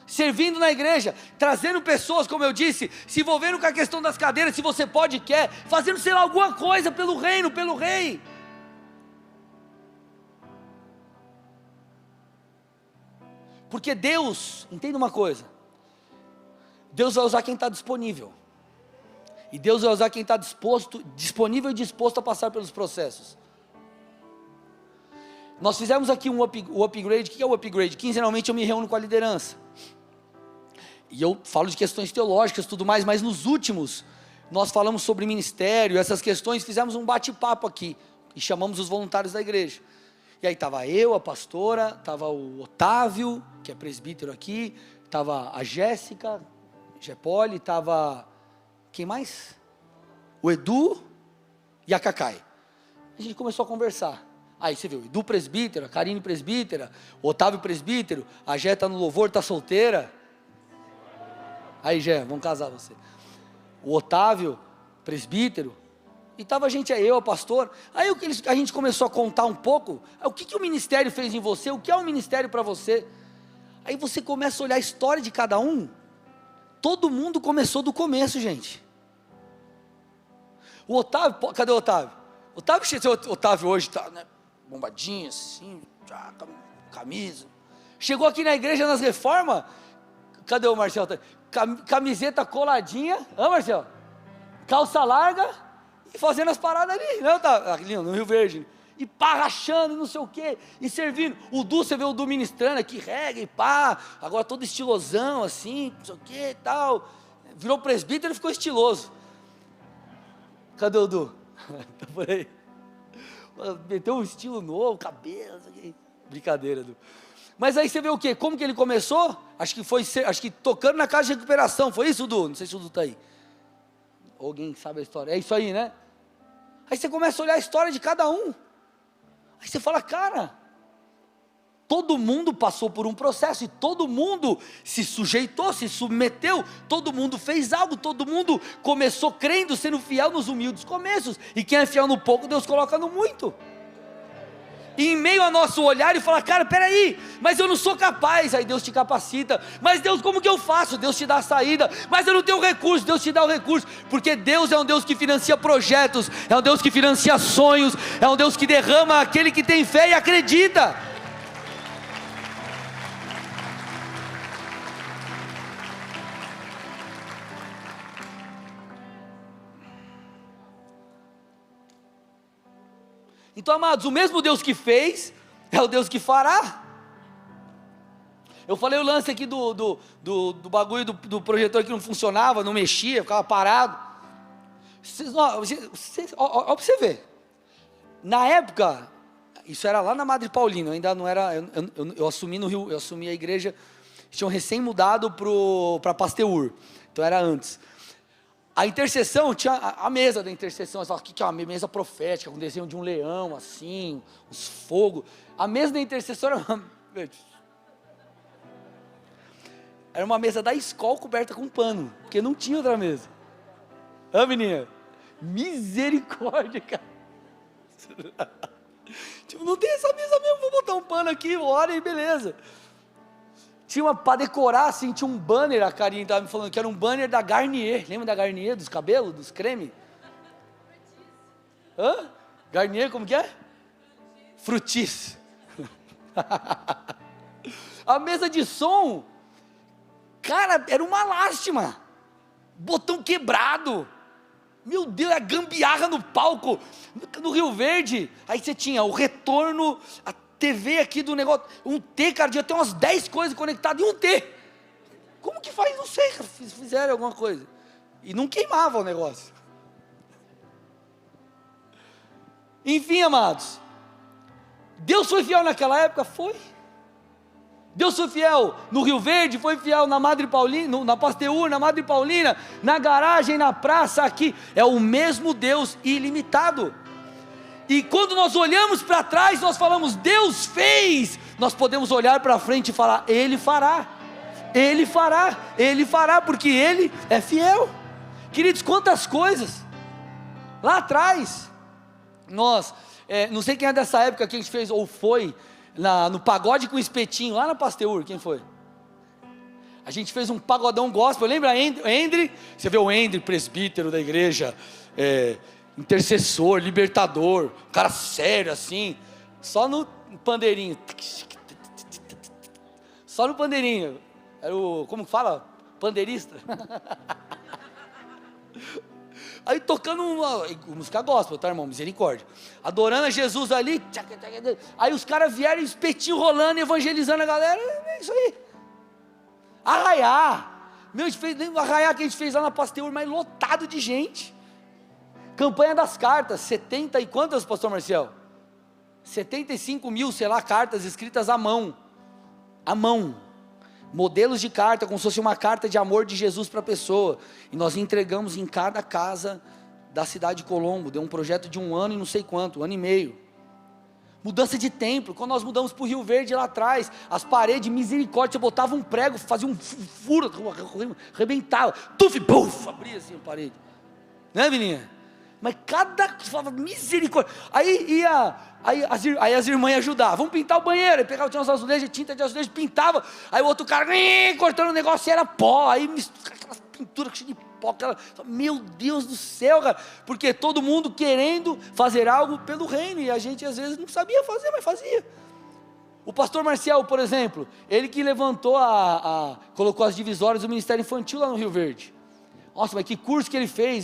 servindo na igreja, trazendo pessoas, como eu disse, se envolvendo com a questão das cadeiras, se você pode e quer, fazendo, sei lá, alguma coisa pelo reino, pelo rei. Porque Deus, entenda uma coisa, Deus vai usar quem está disponível, e Deus vai usar quem está disponível e disposto a passar pelos processos. Nós fizemos aqui o upgrade. O que é o upgrade? Quinzenalmente eu me reúno com a liderança, e eu falo de questões teológicas e tudo mais, mas nos últimos, nós falamos sobre ministério, essas questões, fizemos um bate-papo aqui, e chamamos os voluntários da igreja. E aí estava eu, a pastora, estava o Otávio, que é presbítero aqui, estava a Jéssica, Gepoli, estava, quem mais? O Edu e a Cacai. A gente começou a conversar. Aí você viu, o Edu presbítero, a Karine presbítera, o Otávio presbítero, a Jé está no louvor, está solteira. Aí Jé, vamos casar você. O Otávio presbítero. E estava a gente, eu, a pastor. Aí a gente começou a contar um pouco, o que o ministério fez em você, o que é o ministério para você. Aí você começa a olhar a história de cada um. Todo mundo começou do começo, gente. O Otávio, cadê o Otávio? O Otávio hoje está, né, bombadinho assim, camisa. Chegou aqui na igreja nas reformas, cadê o Marcelo? Camiseta coladinha, Marcelo? Calça larga, e fazendo as paradas ali, não, tá, ali no Rio Verde, e pá, rachando, não sei o que, e servindo. O Du, você vê o Du ministrando aqui, rega e pá, agora todo estilosão assim, não sei o que e tal, virou presbítero e ficou estiloso. Cadê o Du? Tá por aí. Meteu um estilo novo, cabelo, brincadeira, Du. Mas aí você vê o que? Como que ele começou? Acho que tocando na casa de recuperação, foi isso, Du? Não sei se o Du está aí. Alguém sabe a história? É isso aí, né? Aí você começa a olhar a história de cada um. Aí você fala, cara, todo mundo passou por um processo, e todo mundo se sujeitou, se submeteu, todo mundo fez algo, todo mundo começou crendo, sendo fiel nos humildes começos, e quem é fiel no pouco, Deus coloca no muito. E em meio ao nosso olhar e falar, cara, peraí, mas eu não sou capaz, aí Deus te capacita. Mas Deus, como que eu faço? Deus te dá a saída. Mas eu não tenho recurso, Deus te dá o recurso, porque Deus é um Deus que financia projetos, é um Deus que financia sonhos, é um Deus que derrama aquele que tem fé e acredita. Então, amados, o mesmo Deus que fez, é o Deus que fará. Eu falei o lance aqui do bagulho do projetor que não funcionava, não mexia, ficava parado. Olha para você ver. Na época, isso era lá na Madre Paulina, eu ainda não era, eu assumi no Rio, eu assumi a igreja, tinham recém mudado para Pasteur, então era antes. A intercessão, tinha a mesa da intercessão, você fala, o que é uma mesa profética, com desenho de um leão, assim, uns fogos. A mesa da intercessão era uma mesa da escola coberta com pano, porque não tinha outra mesa. Menina? Misericórdia, cara. Tipo, não tem essa mesa mesmo, vou botar um pano aqui, ora e beleza. Tinha para decorar, assim, tinha um banner, a Karine estava me falando que era um banner da Garnier. Lembra da Garnier, dos cabelos, dos creme? Garnier, como que é? Frutis. A mesa de som, cara, era uma lástima. Botão quebrado. Meu Deus, a gambiarra no palco, no Rio Verde. Aí você tinha o retorno, a TV aqui do negócio, um T, cara, devia ter umas 10 coisas conectadas em um T. Como que faz? Não sei, fizeram alguma coisa. E não queimava o negócio. Enfim, amados, Deus foi fiel naquela época? Foi. Deus foi fiel no Rio Verde, foi fiel na Madre Paulina, na Pasteur, na Madre Paulina, na garagem, na praça, aqui. É o mesmo Deus ilimitado. E quando nós olhamos para trás, nós falamos, Deus fez. Nós podemos olhar para frente e falar, Ele fará. Ele fará, Ele fará, porque Ele é fiel. Queridos, quantas coisas. Lá atrás, nós, não sei quem é dessa época que a gente fez, ou foi, no pagode com espetinho, lá na Pasteur, quem foi? A gente fez um pagodão gospel, lembra Endre? Você vê o Endre, presbítero da igreja, intercessor, libertador, cara sério assim, só no pandeirinho, só no pandeirinho, era o, como fala? Pandeirista. Aí tocando uma música gospel, tá, irmão? Misericórdia. Adorando a Jesus ali. Aí os caras vieram, espetinho rolando, evangelizando a galera. É isso aí. Arraiá. Meu, a gente fez, lembra o arraiá que a gente fez lá na Pasteur, mas lotado de gente. Campanha das cartas, 70 e quantas, pastor Marcel? 75 mil, sei lá, cartas escritas à mão. À mão. Modelos de carta, como se fosse uma carta de amor de Jesus para a pessoa, e nós entregamos em cada casa da cidade de Colombo. Deu um projeto de 1 ano e não sei quanto, 1 ano e meio. Mudança de templo, quando nós mudamos para o Rio Verde lá atrás, as paredes, misericórdia, você botava um prego, fazia um furo, arrebentava, tuf, buf, abria assim a parede, né, menina? Mas cada, falava misericórdia, aí as irmãs ajudavam, vamos pintar o banheiro, aí pegava os azulejos, tinta de azulejo, pintava, aí o outro cara, cortando o negócio, e era pó, aí aquelas pinturas cheias de pó, meu Deus do céu, cara, porque todo mundo querendo fazer algo pelo reino, e a gente às vezes não sabia fazer, mas fazia. O pastor Marcel, por exemplo, ele que levantou, colocou as divisórias do Ministério Infantil lá no Rio Verde. Nossa, mas que curso que ele fez,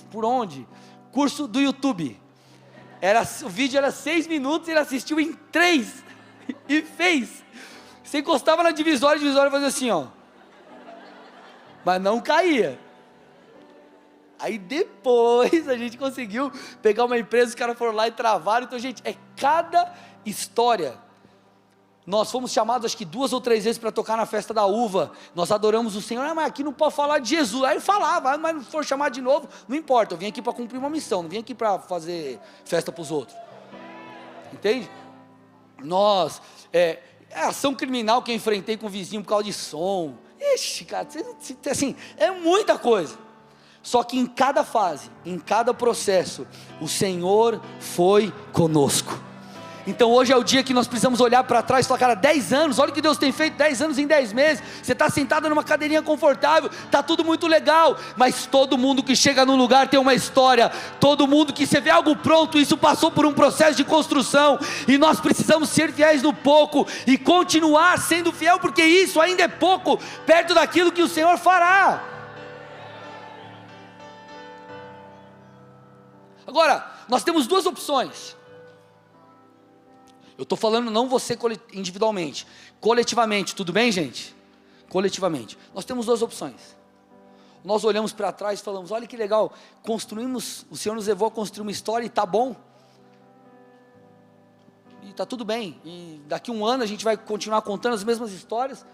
por onde? Curso do YouTube. O vídeo era 6 minutos, ele assistiu em 3 e fez. Você encostava na divisória, a divisória fazia assim, ó, mas não caía. Aí depois a gente conseguiu pegar uma empresa, os caras foram lá e travaram. Então, gente, é cada história. Nós fomos chamados acho que 2 ou 3 vezes para tocar na festa da uva. Nós adoramos o Senhor, mas aqui não pode falar de Jesus. Aí eu falava, mas não for chamar de novo, não importa, eu vim aqui para cumprir uma missão, não vim aqui para fazer festa para os outros. Entende? Nós, ação criminal que eu enfrentei com o vizinho por causa de som. Ixi, cara, assim, é muita coisa. Só que em cada fase, em cada processo, o Senhor foi conosco. Então hoje é o dia que nós precisamos olhar para trás e falar, cara, 10 anos, olha o que Deus tem feito, 10 anos em 10 meses, você está sentado numa cadeirinha confortável, está tudo muito legal, mas todo mundo que chega num lugar tem uma história, todo mundo que você vê algo pronto, isso passou por um processo de construção, e nós precisamos ser fiéis no pouco, e continuar sendo fiel, porque isso ainda é pouco, perto daquilo que o Senhor fará. Agora, nós temos 2 opções. Eu estou falando não você individualmente, coletivamente, tudo bem, gente? Coletivamente. Nós temos 2 opções. Nós olhamos para trás e falamos, olha que legal, construímos, o Senhor nos levou a construir uma história e está bom. E está tudo bem. E daqui 1 ano a gente vai continuar contando as mesmas histórias.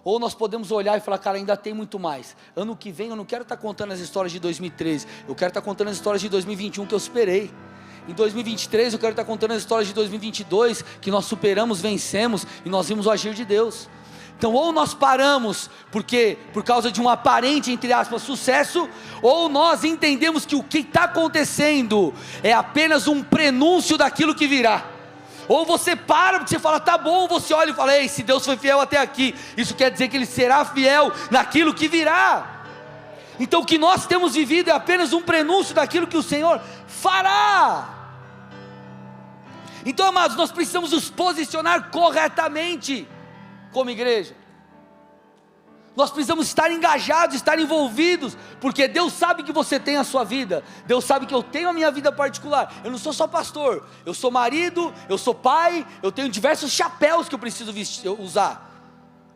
Ou nós podemos olhar e falar, cara, ainda tem muito mais. Ano que vem eu não quero estar contando as histórias de 2013. Eu quero estar contando as histórias de 2021 que eu superei. Em 2023 eu quero estar contando as histórias de 2022 que nós superamos, vencemos e nós vimos o agir de Deus. Então ou nós paramos porque por causa de um aparente, entre aspas, sucesso, ou nós entendemos que o que está acontecendo é apenas um prenúncio daquilo que virá. Ou você para porque você fala, tá bom, ou você olha e fala, ei, se Deus foi fiel até aqui, isso quer dizer que Ele será fiel naquilo que virá. Então o que nós temos vivido é apenas um prenúncio daquilo que o Senhor fará. Então, amados, nós precisamos nos posicionar corretamente como igreja. Nós precisamos estar engajados, estar envolvidos, porque Deus sabe que você tem a sua vida, Deus sabe que eu tenho a minha vida particular. Eu não sou só pastor, eu sou marido, eu sou pai, eu tenho diversos chapéus que eu preciso usar.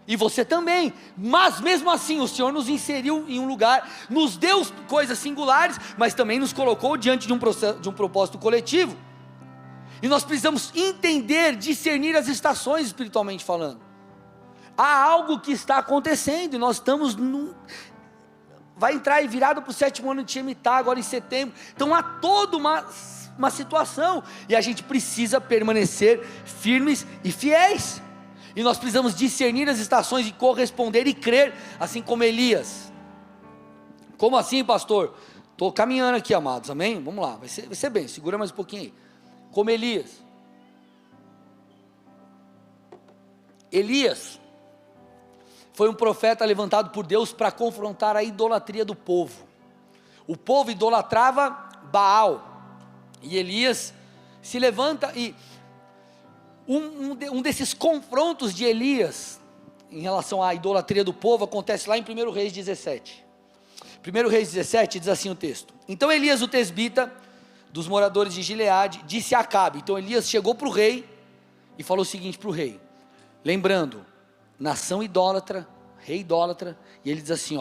E você também, mas mesmo assim o Senhor nos inseriu em um lugar, nos deu coisas singulares, mas também nos colocou diante de um propósito coletivo. E nós precisamos entender, discernir as estações espiritualmente falando. Há algo que está acontecendo e nós estamos vai entrar e virado para o 7º ano de Shemitah, agora em setembro. Então há toda uma situação, e a gente precisa permanecer firmes e fiéis. E nós precisamos discernir as estações e corresponder e crer, assim como Elias. Como assim, pastor? Estou caminhando aqui, amados, amém? Vamos lá, vai ser bem, segura mais um pouquinho aí. Como Elias. Elias foi um profeta levantado por Deus para confrontar a idolatria do povo. O povo idolatrava Baal, e Elias se levanta, e um desses confrontos de Elias, em relação à idolatria do povo, acontece lá em 1 Reis 17, 1 Reis 17 diz assim o texto: então Elias o tesbita, dos moradores de Gileade, disse a Acabe. Então Elias chegou para o rei, e falou o seguinte para o rei, lembrando, nação idólatra, rei idólatra, e ele diz assim,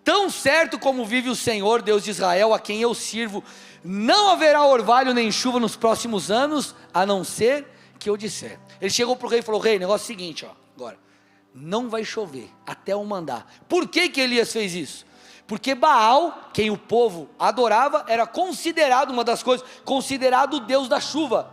tão certo como vive o Senhor, Deus de Israel, a quem eu sirvo, não haverá orvalho nem chuva nos próximos anos, a não ser que eu disser. Ele chegou para o rei e falou, rei, negócio é o seguinte, agora, não vai chover, até eu mandar. Por que Elias fez isso? Porque Baal, quem o povo adorava, era considerado, uma das coisas, considerado o Deus da chuva.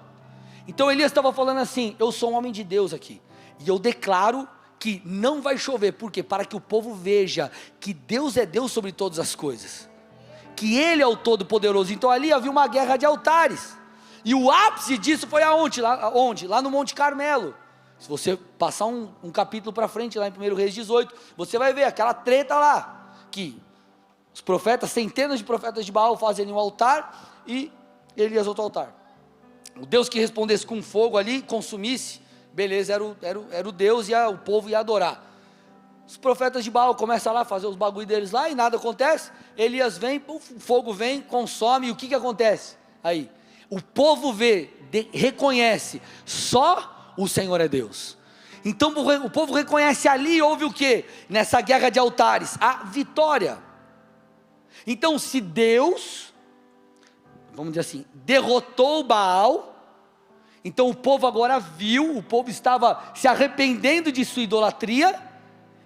Então Elias estava falando assim, eu sou um homem de Deus aqui, e eu declaro que não vai chover. Por quê? Para que o povo veja que Deus é Deus sobre todas as coisas, que Ele é o Todo-Poderoso. Então ali havia uma guerra de altares, e o ápice disso foi aonde? Lá no Monte Carmelo. Se você passar um capítulo para frente, lá em 1 Reis 18, você vai ver aquela treta lá, que os profetas, centenas de profetas de Baal fazem um altar, e Elias outro altar. O Deus que respondesse com fogo ali, consumisse, beleza, era o Deus, e o povo ia adorar. Os profetas de Baal começam lá a fazer os bagulho deles lá, e nada acontece. Elias vem, o fogo vem, consome, e o que acontece? Aí, o povo reconhece, só o Senhor é Deus. Então o povo reconhece ali, e houve o que? Nessa guerra de altares? A vitória. Então se Deus, vamos dizer assim, derrotou Baal, então o povo agora viu, o povo estava se arrependendo de sua idolatria.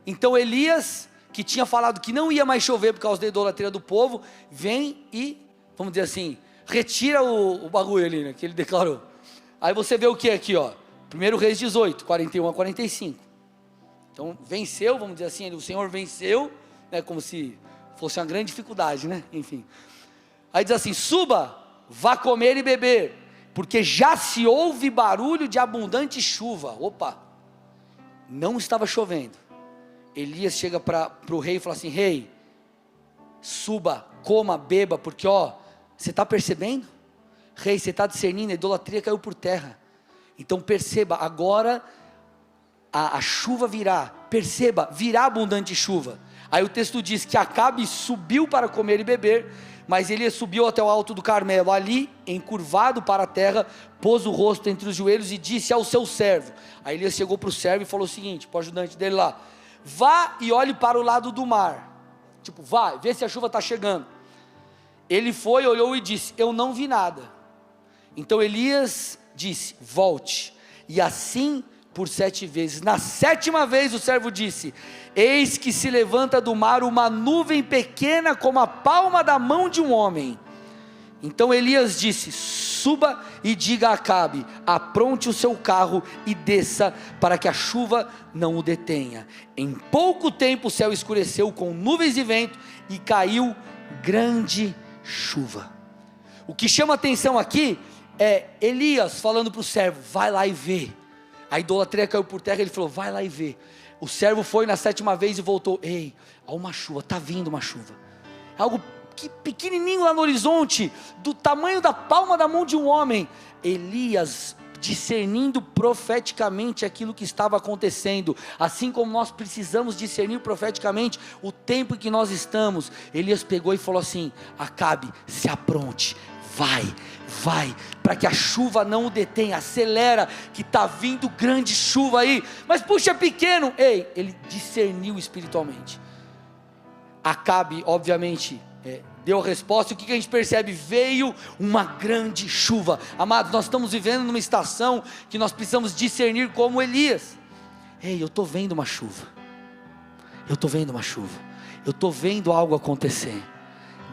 Então Elias, que tinha falado que não ia mais chover por causa da idolatria do povo, vem e, vamos dizer assim, retira o bagulho ali, né, que ele declarou. Aí você vê o que aqui, 1 Reis 18, 41 a 45. Então venceu, vamos dizer assim, o Senhor venceu, né, como se fosse uma grande dificuldade, né, enfim. Aí diz assim, suba, vá comer e beber, porque já se ouve barulho de abundante chuva. Opa, não estava chovendo. Elias chega para o rei e fala assim, rei, suba, coma, beba, porque você está percebendo? Rei, você está discernindo, a idolatria caiu por terra. Então perceba, agora a chuva virá, perceba, virá abundante chuva. Aí o texto diz que Acabe subiu para comer e beber, mas Elias subiu até o alto do Carmelo, ali, encurvado para a terra, pôs o rosto entre os joelhos e disse ao seu servo. Aí Elias chegou para o servo e falou o seguinte, para o ajudante dele lá, vá e olhe para o lado do mar, tipo, vá, vê se a chuva está chegando. Ele foi, olhou e disse, eu não vi nada. Então Elias disse, volte, e assim por 7 vezes. Na 7ª vez o servo disse, eis que se levanta do mar uma nuvem pequena como a palma da mão de um homem. Então Elias disse, suba e diga a Acabe, apronte o seu carro e desça, para que a chuva não o detenha. Em pouco tempo o céu escureceu com nuvens e vento, e caiu grande chuva. O que chama atenção aqui é Elias falando para o servo, vai lá e vê. A idolatria caiu por terra, ele falou, vai lá e vê. O servo foi na 7ª vez e voltou, ei, há uma chuva, está vindo uma chuva. Algo pequenininho lá no horizonte, do tamanho da palma da mão de um homem. Elias discernindo profeticamente aquilo que estava acontecendo, assim como nós precisamos discernir profeticamente o tempo em que nós estamos. Elias pegou e falou assim, Acabe, se apronte, vai, para que a chuva não o detenha, acelera, que está vindo grande chuva aí, mas puxa, é pequeno. Ele discerniu espiritualmente. Acabe, obviamente, deu a resposta. E o que a gente percebe? Veio uma grande chuva. Amados, nós estamos vivendo numa estação que nós precisamos discernir como Elias. Ei, eu estou vendo uma chuva. Eu estou vendo uma chuva. Eu estou vendo algo acontecer.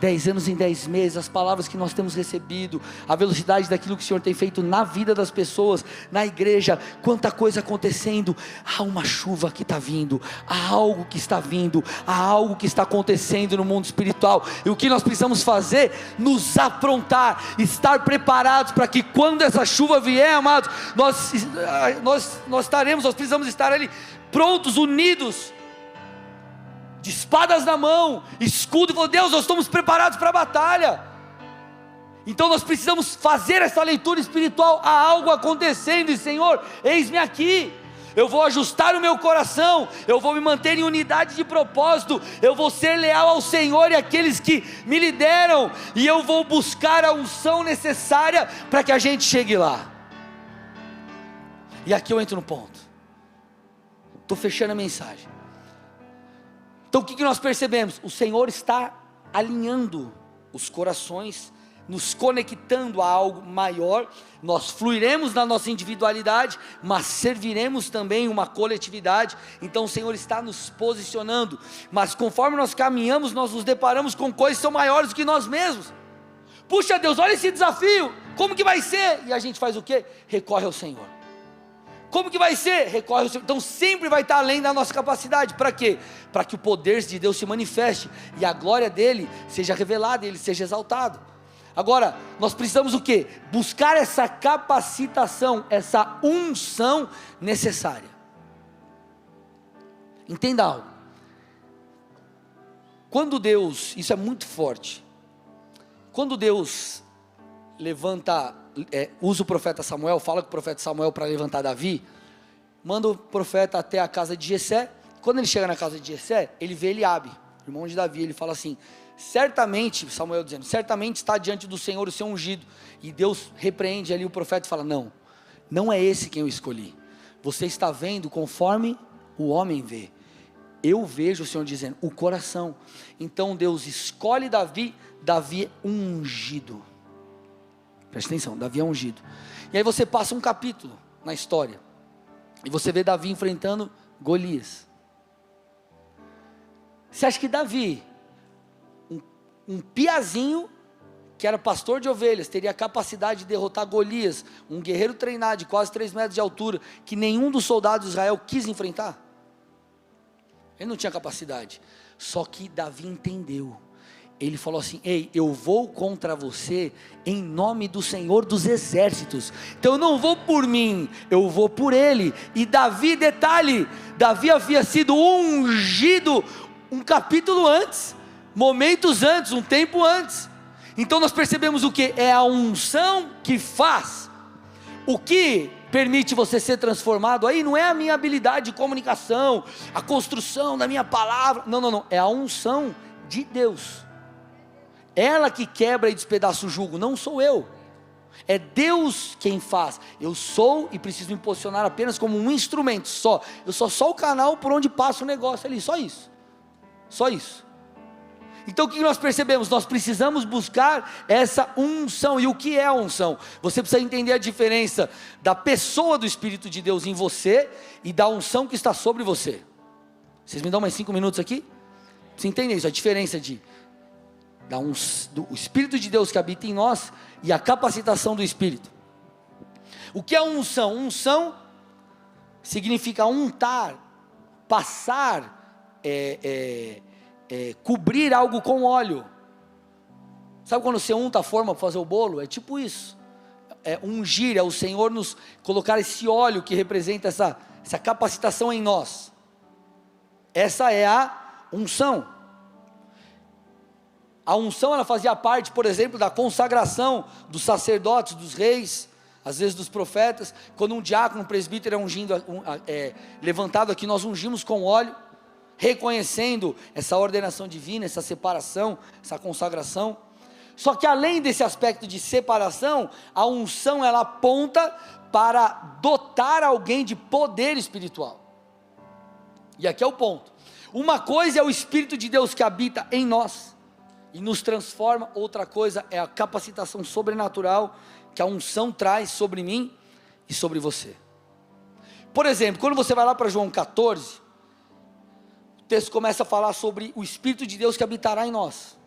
10 anos em 10 meses, as palavras que nós temos recebido, a velocidade daquilo que o Senhor tem feito na vida das pessoas, na igreja, quanta coisa acontecendo. Há uma chuva que está vindo, há algo que está vindo, há algo que está acontecendo no mundo espiritual, e o que nós precisamos fazer? Nos aprontar, estar preparados, para que quando essa chuva vier, amados, nós precisamos estar ali, prontos, unidos, de espadas na mão, escudo, e falar: Deus, nós estamos preparados para a batalha. Então nós precisamos fazer essa leitura espiritual. Há algo acontecendo, e Senhor, eis-me aqui. Eu vou ajustar o meu coração, eu vou me manter em unidade de propósito, eu vou ser leal ao Senhor e àqueles que me lideram, e eu vou buscar a unção necessária para que a gente chegue lá. E aqui eu entro no ponto, estou fechando a mensagem. Então o que nós percebemos? O Senhor está alinhando os corações, nos conectando a algo maior. Nós fluiremos na nossa individualidade, mas serviremos também uma coletividade. Então o Senhor está nos posicionando, mas conforme nós caminhamos, nós nos deparamos com coisas que são maiores do que nós mesmos. Puxa Deus, olha esse desafio, como que vai ser? E a gente faz o quê? Recorre ao Senhor. Como que vai ser? Recorre ao Senhor. Então sempre vai estar além da nossa capacidade. Para quê? Para que o poder de Deus se manifeste e a glória dele seja revelada, ele seja exaltado. Agora, nós precisamos o quê? Buscar essa capacitação, essa unção necessária. Entenda algo. Quando Deus, isso é muito forte, quando Deus usa o profeta Samuel, fala com o profeta Samuel para levantar Davi, manda o profeta até a casa de Jessé. Quando ele chega na casa de Jessé, ele vê Eliabe, irmão de Davi. Ele fala assim: certamente, Samuel dizendo, certamente está diante do Senhor o seu ungido. E Deus repreende ali o profeta e fala: não é esse quem eu escolhi. Você está vendo conforme o homem vê. Eu vejo o Senhor dizendo, o coração. Então Deus escolhe Davi é ungido. Preste atenção, Davi é ungido. E aí você passa um capítulo na história, e você vê Davi enfrentando Golias. Você acha que Davi, um piazinho, que era pastor de ovelhas, teria a capacidade de derrotar Golias, um guerreiro treinado de quase 3 metros de altura, que nenhum dos soldados de Israel quis enfrentar? Ele não tinha capacidade. Só que Davi entendeu. Ele falou assim: ei, eu vou contra você em nome do Senhor dos exércitos. Então eu não vou por mim, eu vou por ele. E Davi, detalhe, Davi havia sido ungido um capítulo antes, momentos antes, um tempo antes. Então nós percebemos o que? É a unção que faz. O que permite você ser transformado aí não é a minha habilidade de comunicação, a construção da minha palavra, não, é a unção de Deus. Ela que quebra e despedaça o jugo, não sou eu. É Deus quem faz. Eu sou e preciso me posicionar apenas como um instrumento só. Eu sou só o canal por onde passa o negócio ali, só isso. Só isso. Então o que nós percebemos? Nós precisamos buscar essa unção. E o que é a unção? Você precisa entender a diferença da pessoa do Espírito de Deus em você e da unção que está sobre você. Vocês me dão mais 5 minutos aqui? Você entende isso? A diferença do Espírito de Deus que habita em nós e a capacitação do Espírito. O que é unção? Unção significa untar, passar, cobrir algo com óleo. Sabe quando você unta a forma para fazer o bolo? É tipo isso. É ungir, é o Senhor nos colocar esse óleo que representa essa capacitação em nós. Essa é a unção. A unção, ela fazia parte, por exemplo, da consagração dos sacerdotes, dos reis, às vezes dos profetas. Quando um diácono, um presbítero levantado aqui, nós ungimos com óleo, reconhecendo essa ordenação divina, essa separação, essa consagração. Só que além desse aspecto de separação, a unção ela aponta para dotar alguém de poder espiritual. E aqui é o ponto. Uma coisa é o Espírito de Deus que habita em nós, e nos transforma. Outra coisa é a capacitação sobrenatural que a unção traz sobre mim e sobre você. Por exemplo, quando você vai lá para João 14, o texto começa a falar sobre o Espírito de Deus que habitará em nós,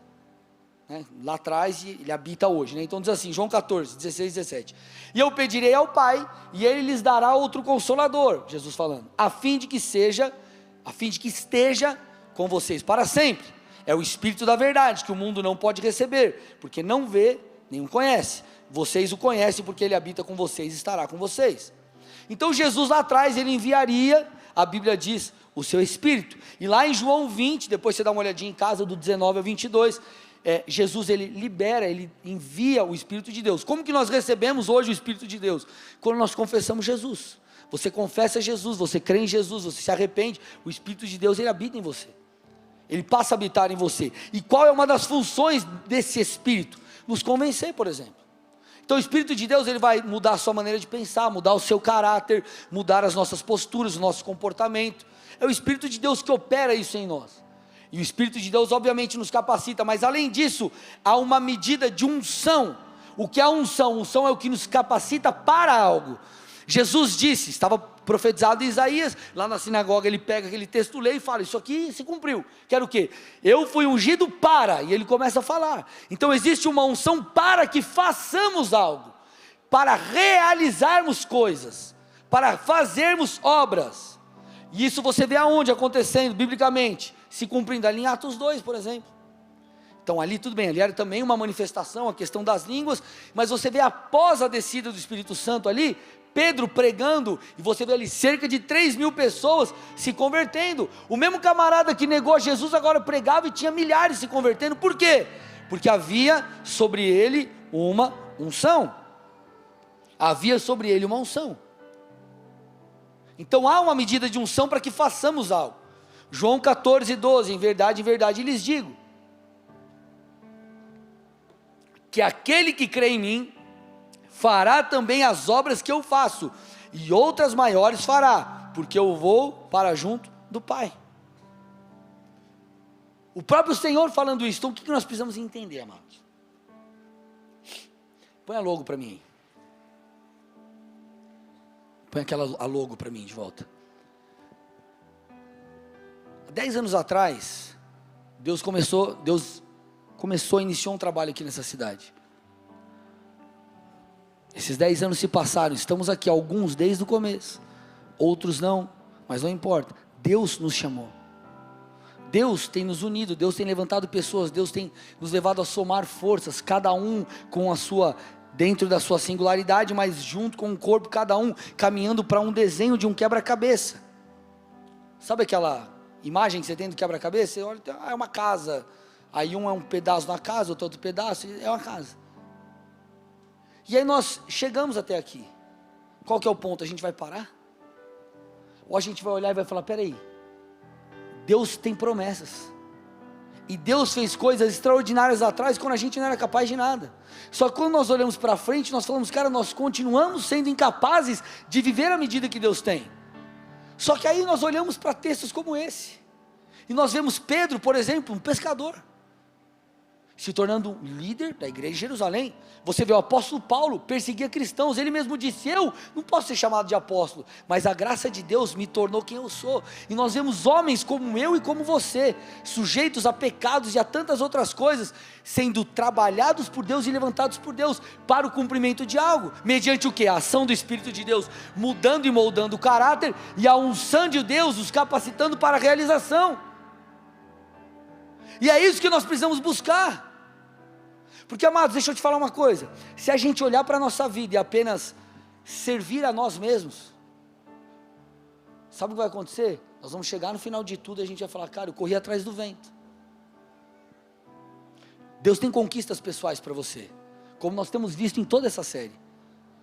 né? Lá atrás, ele habita hoje, né? Então diz assim, João 14, 16 e 17, e eu pedirei ao Pai, e Ele lhes dará outro Consolador, Jesus falando, a fim de que esteja com vocês para sempre. É o Espírito da verdade, que o mundo não pode receber, porque não vê, nem o conhece. Vocês o conhecem, porque Ele habita com vocês e estará com vocês. Então Jesus lá atrás, Ele enviaria, a Bíblia diz, o seu Espírito. E lá em João 20, depois você dá uma olhadinha em casa, do 19 ao 22, Jesus, Ele libera, Ele envia o Espírito de Deus. Como que nós recebemos hoje o Espírito de Deus? Quando nós confessamos Jesus. Você confessa Jesus, você crê em Jesus, você se arrepende, o Espírito de Deus, Ele habita em você. Ele passa a habitar em você. E qual é uma das funções desse Espírito? Nos convencer, por exemplo. Então o Espírito de Deus, ele vai mudar a sua maneira de pensar, mudar o seu caráter, mudar as nossas posturas, o nosso comportamento. É o Espírito de Deus que opera isso em nós. E o Espírito de Deus obviamente nos capacita, mas além disso, há uma medida de unção. O que é a unção? Unção é o que nos capacita para algo. Jesus disse, estava profetizado em Isaías, lá na sinagoga ele pega aquele texto, lê e fala, isso aqui se cumpriu, que era o quê? Eu fui ungido para, e ele começa a falar, então existe uma unção para que façamos algo, para realizarmos coisas, para fazermos obras, e isso você vê aonde acontecendo, biblicamente, se cumprindo ali em Atos 2, por exemplo. Então ali tudo bem, ali era também uma manifestação, a questão das línguas, mas você vê após a descida do Espírito Santo ali, Pedro pregando, e você vê ali cerca de 3.000 pessoas se convertendo, o mesmo camarada que negou a Jesus agora pregava e tinha milhares se convertendo, por quê? Porque havia sobre ele uma unção, então há uma medida de unção para que façamos algo. João 14, 12, em verdade lhes digo, que aquele que crê em mim, fará também as obras que eu faço, e outras maiores fará, porque eu vou para junto do Pai. O próprio Senhor falando isso. Então o que nós precisamos entender, amados? Põe a logo para mim. Põe a logo para mim de volta. Há 10 anos atrás, Deus iniciou um trabalho aqui nessa cidade. Esses 10 anos se passaram, estamos aqui, alguns desde o começo, outros não, mas não importa, Deus nos chamou, Deus tem nos unido, Deus tem levantado pessoas, Deus tem nos levado a somar forças, cada um com a sua, dentro da sua singularidade, mas junto com o corpo, cada um caminhando para um desenho de um quebra-cabeça. Sabe aquela imagem que você tem do quebra-cabeça? Você olha, é uma casa, aí um é um pedaço na casa, outro pedaço, é uma casa. E aí nós chegamos até aqui. Qual que é o ponto? A gente vai parar? Ou a gente vai olhar e vai falar, peraí, Deus tem promessas, e Deus fez coisas extraordinárias atrás, quando a gente não era capaz de nada. Só que quando nós olhamos para frente, nós falamos, cara, nós continuamos sendo incapazes de viver a medida que Deus tem. Só que aí nós olhamos para textos como esse, e nós vemos Pedro, por exemplo, um pescador, se tornando um líder da igreja de Jerusalém. Você vê o apóstolo Paulo, perseguia cristãos, ele mesmo disse, eu não posso ser chamado de apóstolo, mas a graça de Deus me tornou quem eu sou. E nós vemos homens como eu e como você, sujeitos a pecados e a tantas outras coisas, sendo trabalhados por Deus e levantados por Deus, para o cumprimento de algo, mediante o que? A ação do Espírito de Deus, mudando e moldando o caráter, e a unção de Deus os capacitando para a realização. E é isso que nós precisamos buscar. Porque, amados, deixa eu te falar uma coisa, se a gente olhar para a nossa vida e apenas servir a nós mesmos, sabe o que vai acontecer? Nós vamos chegar no final de tudo e a gente vai falar, cara, eu corri atrás do vento. Deus tem conquistas pessoais para você, como nós temos visto em toda essa série.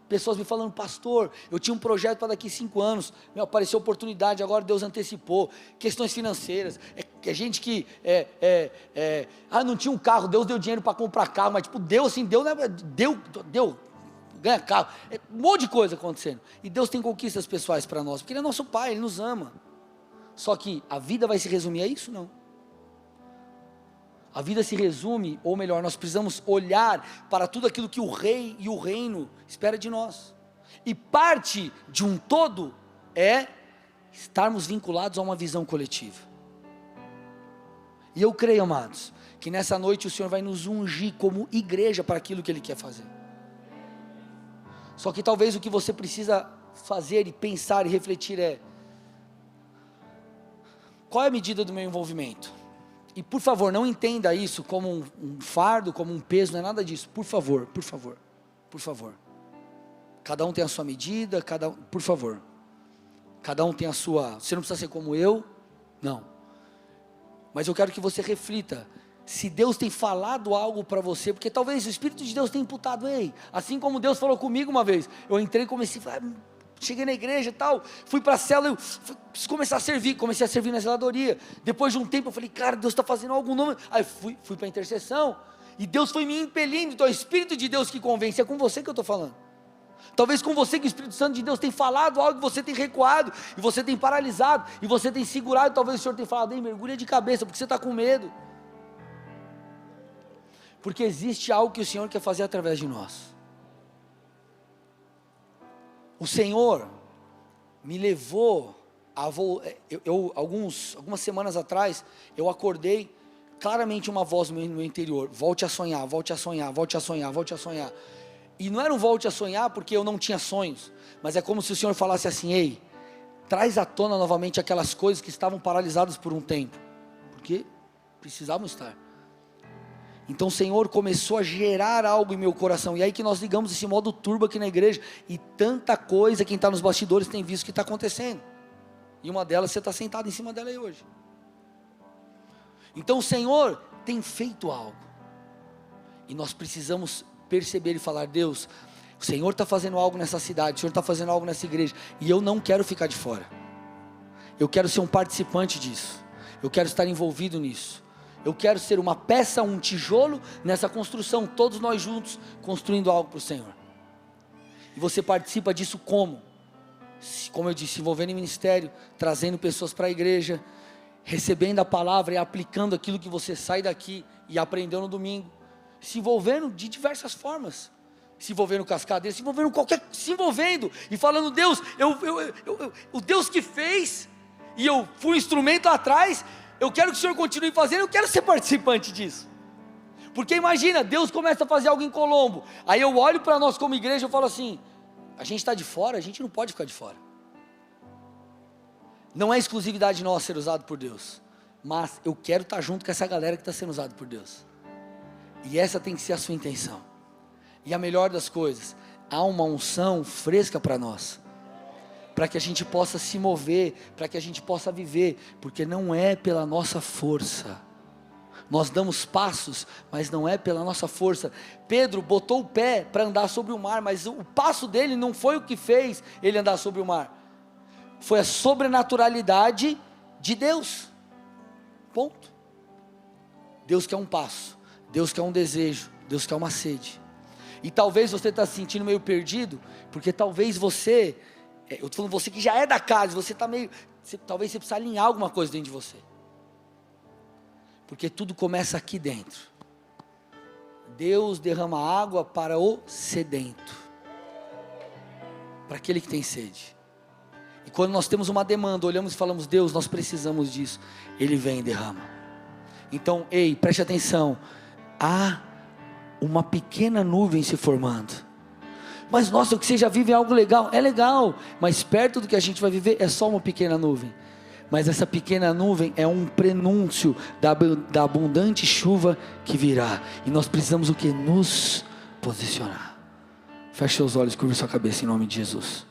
Pessoas me falando, pastor, eu tinha um projeto para daqui 5 anos, apareceu oportunidade, agora Deus antecipou, questões financeiras, gente que, não tinha um carro, Deus deu dinheiro para comprar carro, mas tipo, deu assim, deu, ganha carro, um monte de coisa acontecendo, e Deus tem conquistas pessoais para nós, porque Ele é nosso Pai, Ele nos ama, só que a vida vai se resumir a isso? Não. A vida se resume, ou melhor, nós precisamos olhar para tudo aquilo que o rei e o reino espera de nós. E parte de um todo é estarmos vinculados a uma visão coletiva. E eu creio, amados, que nessa noite o Senhor vai nos ungir como igreja para aquilo que Ele quer fazer. Só que talvez o que você precisa fazer e pensar e refletir é: qual é a medida do meu envolvimento? E por favor, não entenda isso como um fardo, como um peso, não é nada disso. Por favor, por favor, por favor. Cada um tem a sua medida, por favor. Cada um tem a sua, você não precisa ser como eu, não. Mas eu quero que você reflita, se Deus tem falado algo para você, porque talvez o Espírito de Deus tenha imputado, ei, assim como Deus falou comigo uma vez, eu entrei e comecei a falar, cheguei na igreja e tal, fui para a célula, eu preciso começar a servir, comecei a servir na zeladoria. Depois de um tempo eu falei, cara, Deus está fazendo algo novo. Aí fui para a intercessão, e Deus foi me impelindo. Então é o Espírito de Deus que convence, é com você que eu estou falando. Talvez com você que o Espírito Santo de Deus tem falado algo, que você tem recuado, e você tem paralisado, e você tem segurado. Talvez o Senhor tenha falado, ei, mergulha de cabeça, porque você está com medo. Porque existe algo que o Senhor quer fazer através de nós. O Senhor me levou a algumas semanas atrás, eu acordei, claramente uma voz no meu interior, volte a sonhar, volte a sonhar, volte a sonhar, volte a sonhar. E não era um volte a sonhar porque eu não tinha sonhos, mas é como se o Senhor falasse assim, ei, traz à tona novamente aquelas coisas que estavam paralisadas por um tempo, porque precisavam estar. Então o Senhor começou a gerar algo em meu coração, e aí que nós ligamos esse modo turbo aqui na igreja, e tanta coisa, quem está nos bastidores tem visto que está acontecendo, e uma delas você está sentado em cima dela aí hoje. Então o Senhor tem feito algo, e nós precisamos perceber e falar, Deus, o Senhor está fazendo algo nessa cidade, o Senhor está fazendo algo nessa igreja, e eu não quero ficar de fora, eu quero ser um participante disso, eu quero estar envolvido nisso. Eu quero ser uma peça, um tijolo nessa construção, todos nós juntos, construindo algo para o Senhor. E você participa disso como? Como eu disse, se envolvendo em ministério, trazendo pessoas para a igreja, recebendo a palavra e aplicando aquilo que você sai daqui e aprendeu no domingo. Se envolvendo de diversas formas. Se envolvendo cascadeiro, se envolvendo e falando, Deus, o Deus que fez, e eu fui um instrumento lá atrás, eu quero que o Senhor continue fazendo, eu quero ser participante disso. Porque imagina, Deus começa a fazer algo em Colombo, aí eu olho para nós como igreja e falo assim, a gente está de fora, a gente não pode ficar de fora. Não é exclusividade nossa ser usado por Deus, mas eu quero estar junto com essa galera que está sendo usada por Deus. E essa tem que ser a sua intenção. E a melhor das coisas, há uma unção fresca para nós, para que a gente possa se mover, para que a gente possa viver, porque não é pela nossa força, nós damos passos, mas não é pela nossa força. Pedro botou o pé para andar sobre o mar, mas o passo dele não foi o que fez ele andar sobre o mar, foi a sobrenaturalidade de Deus, ponto. Deus quer um passo, Deus quer um desejo, Deus quer uma sede, e talvez você está se sentindo meio perdido, porque talvez você, eu estou falando você que já é da casa, você está meio, talvez você precise alinhar alguma coisa dentro de você, porque tudo começa aqui dentro. Deus derrama água para o sedento, para aquele que tem sede, e quando nós temos uma demanda, olhamos e falamos, Deus, nós precisamos disso, Ele vem e derrama. Então, ei, preste atenção, há uma pequena nuvem se formando, mas nossa, o que você já vive é algo legal, é legal, mas perto do que a gente vai viver é só uma pequena nuvem, mas essa pequena nuvem é um prenúncio da abundante chuva que virá, e nós precisamos o que? Nos posicionar. Feche seus olhos, curva sua cabeça em nome de Jesus.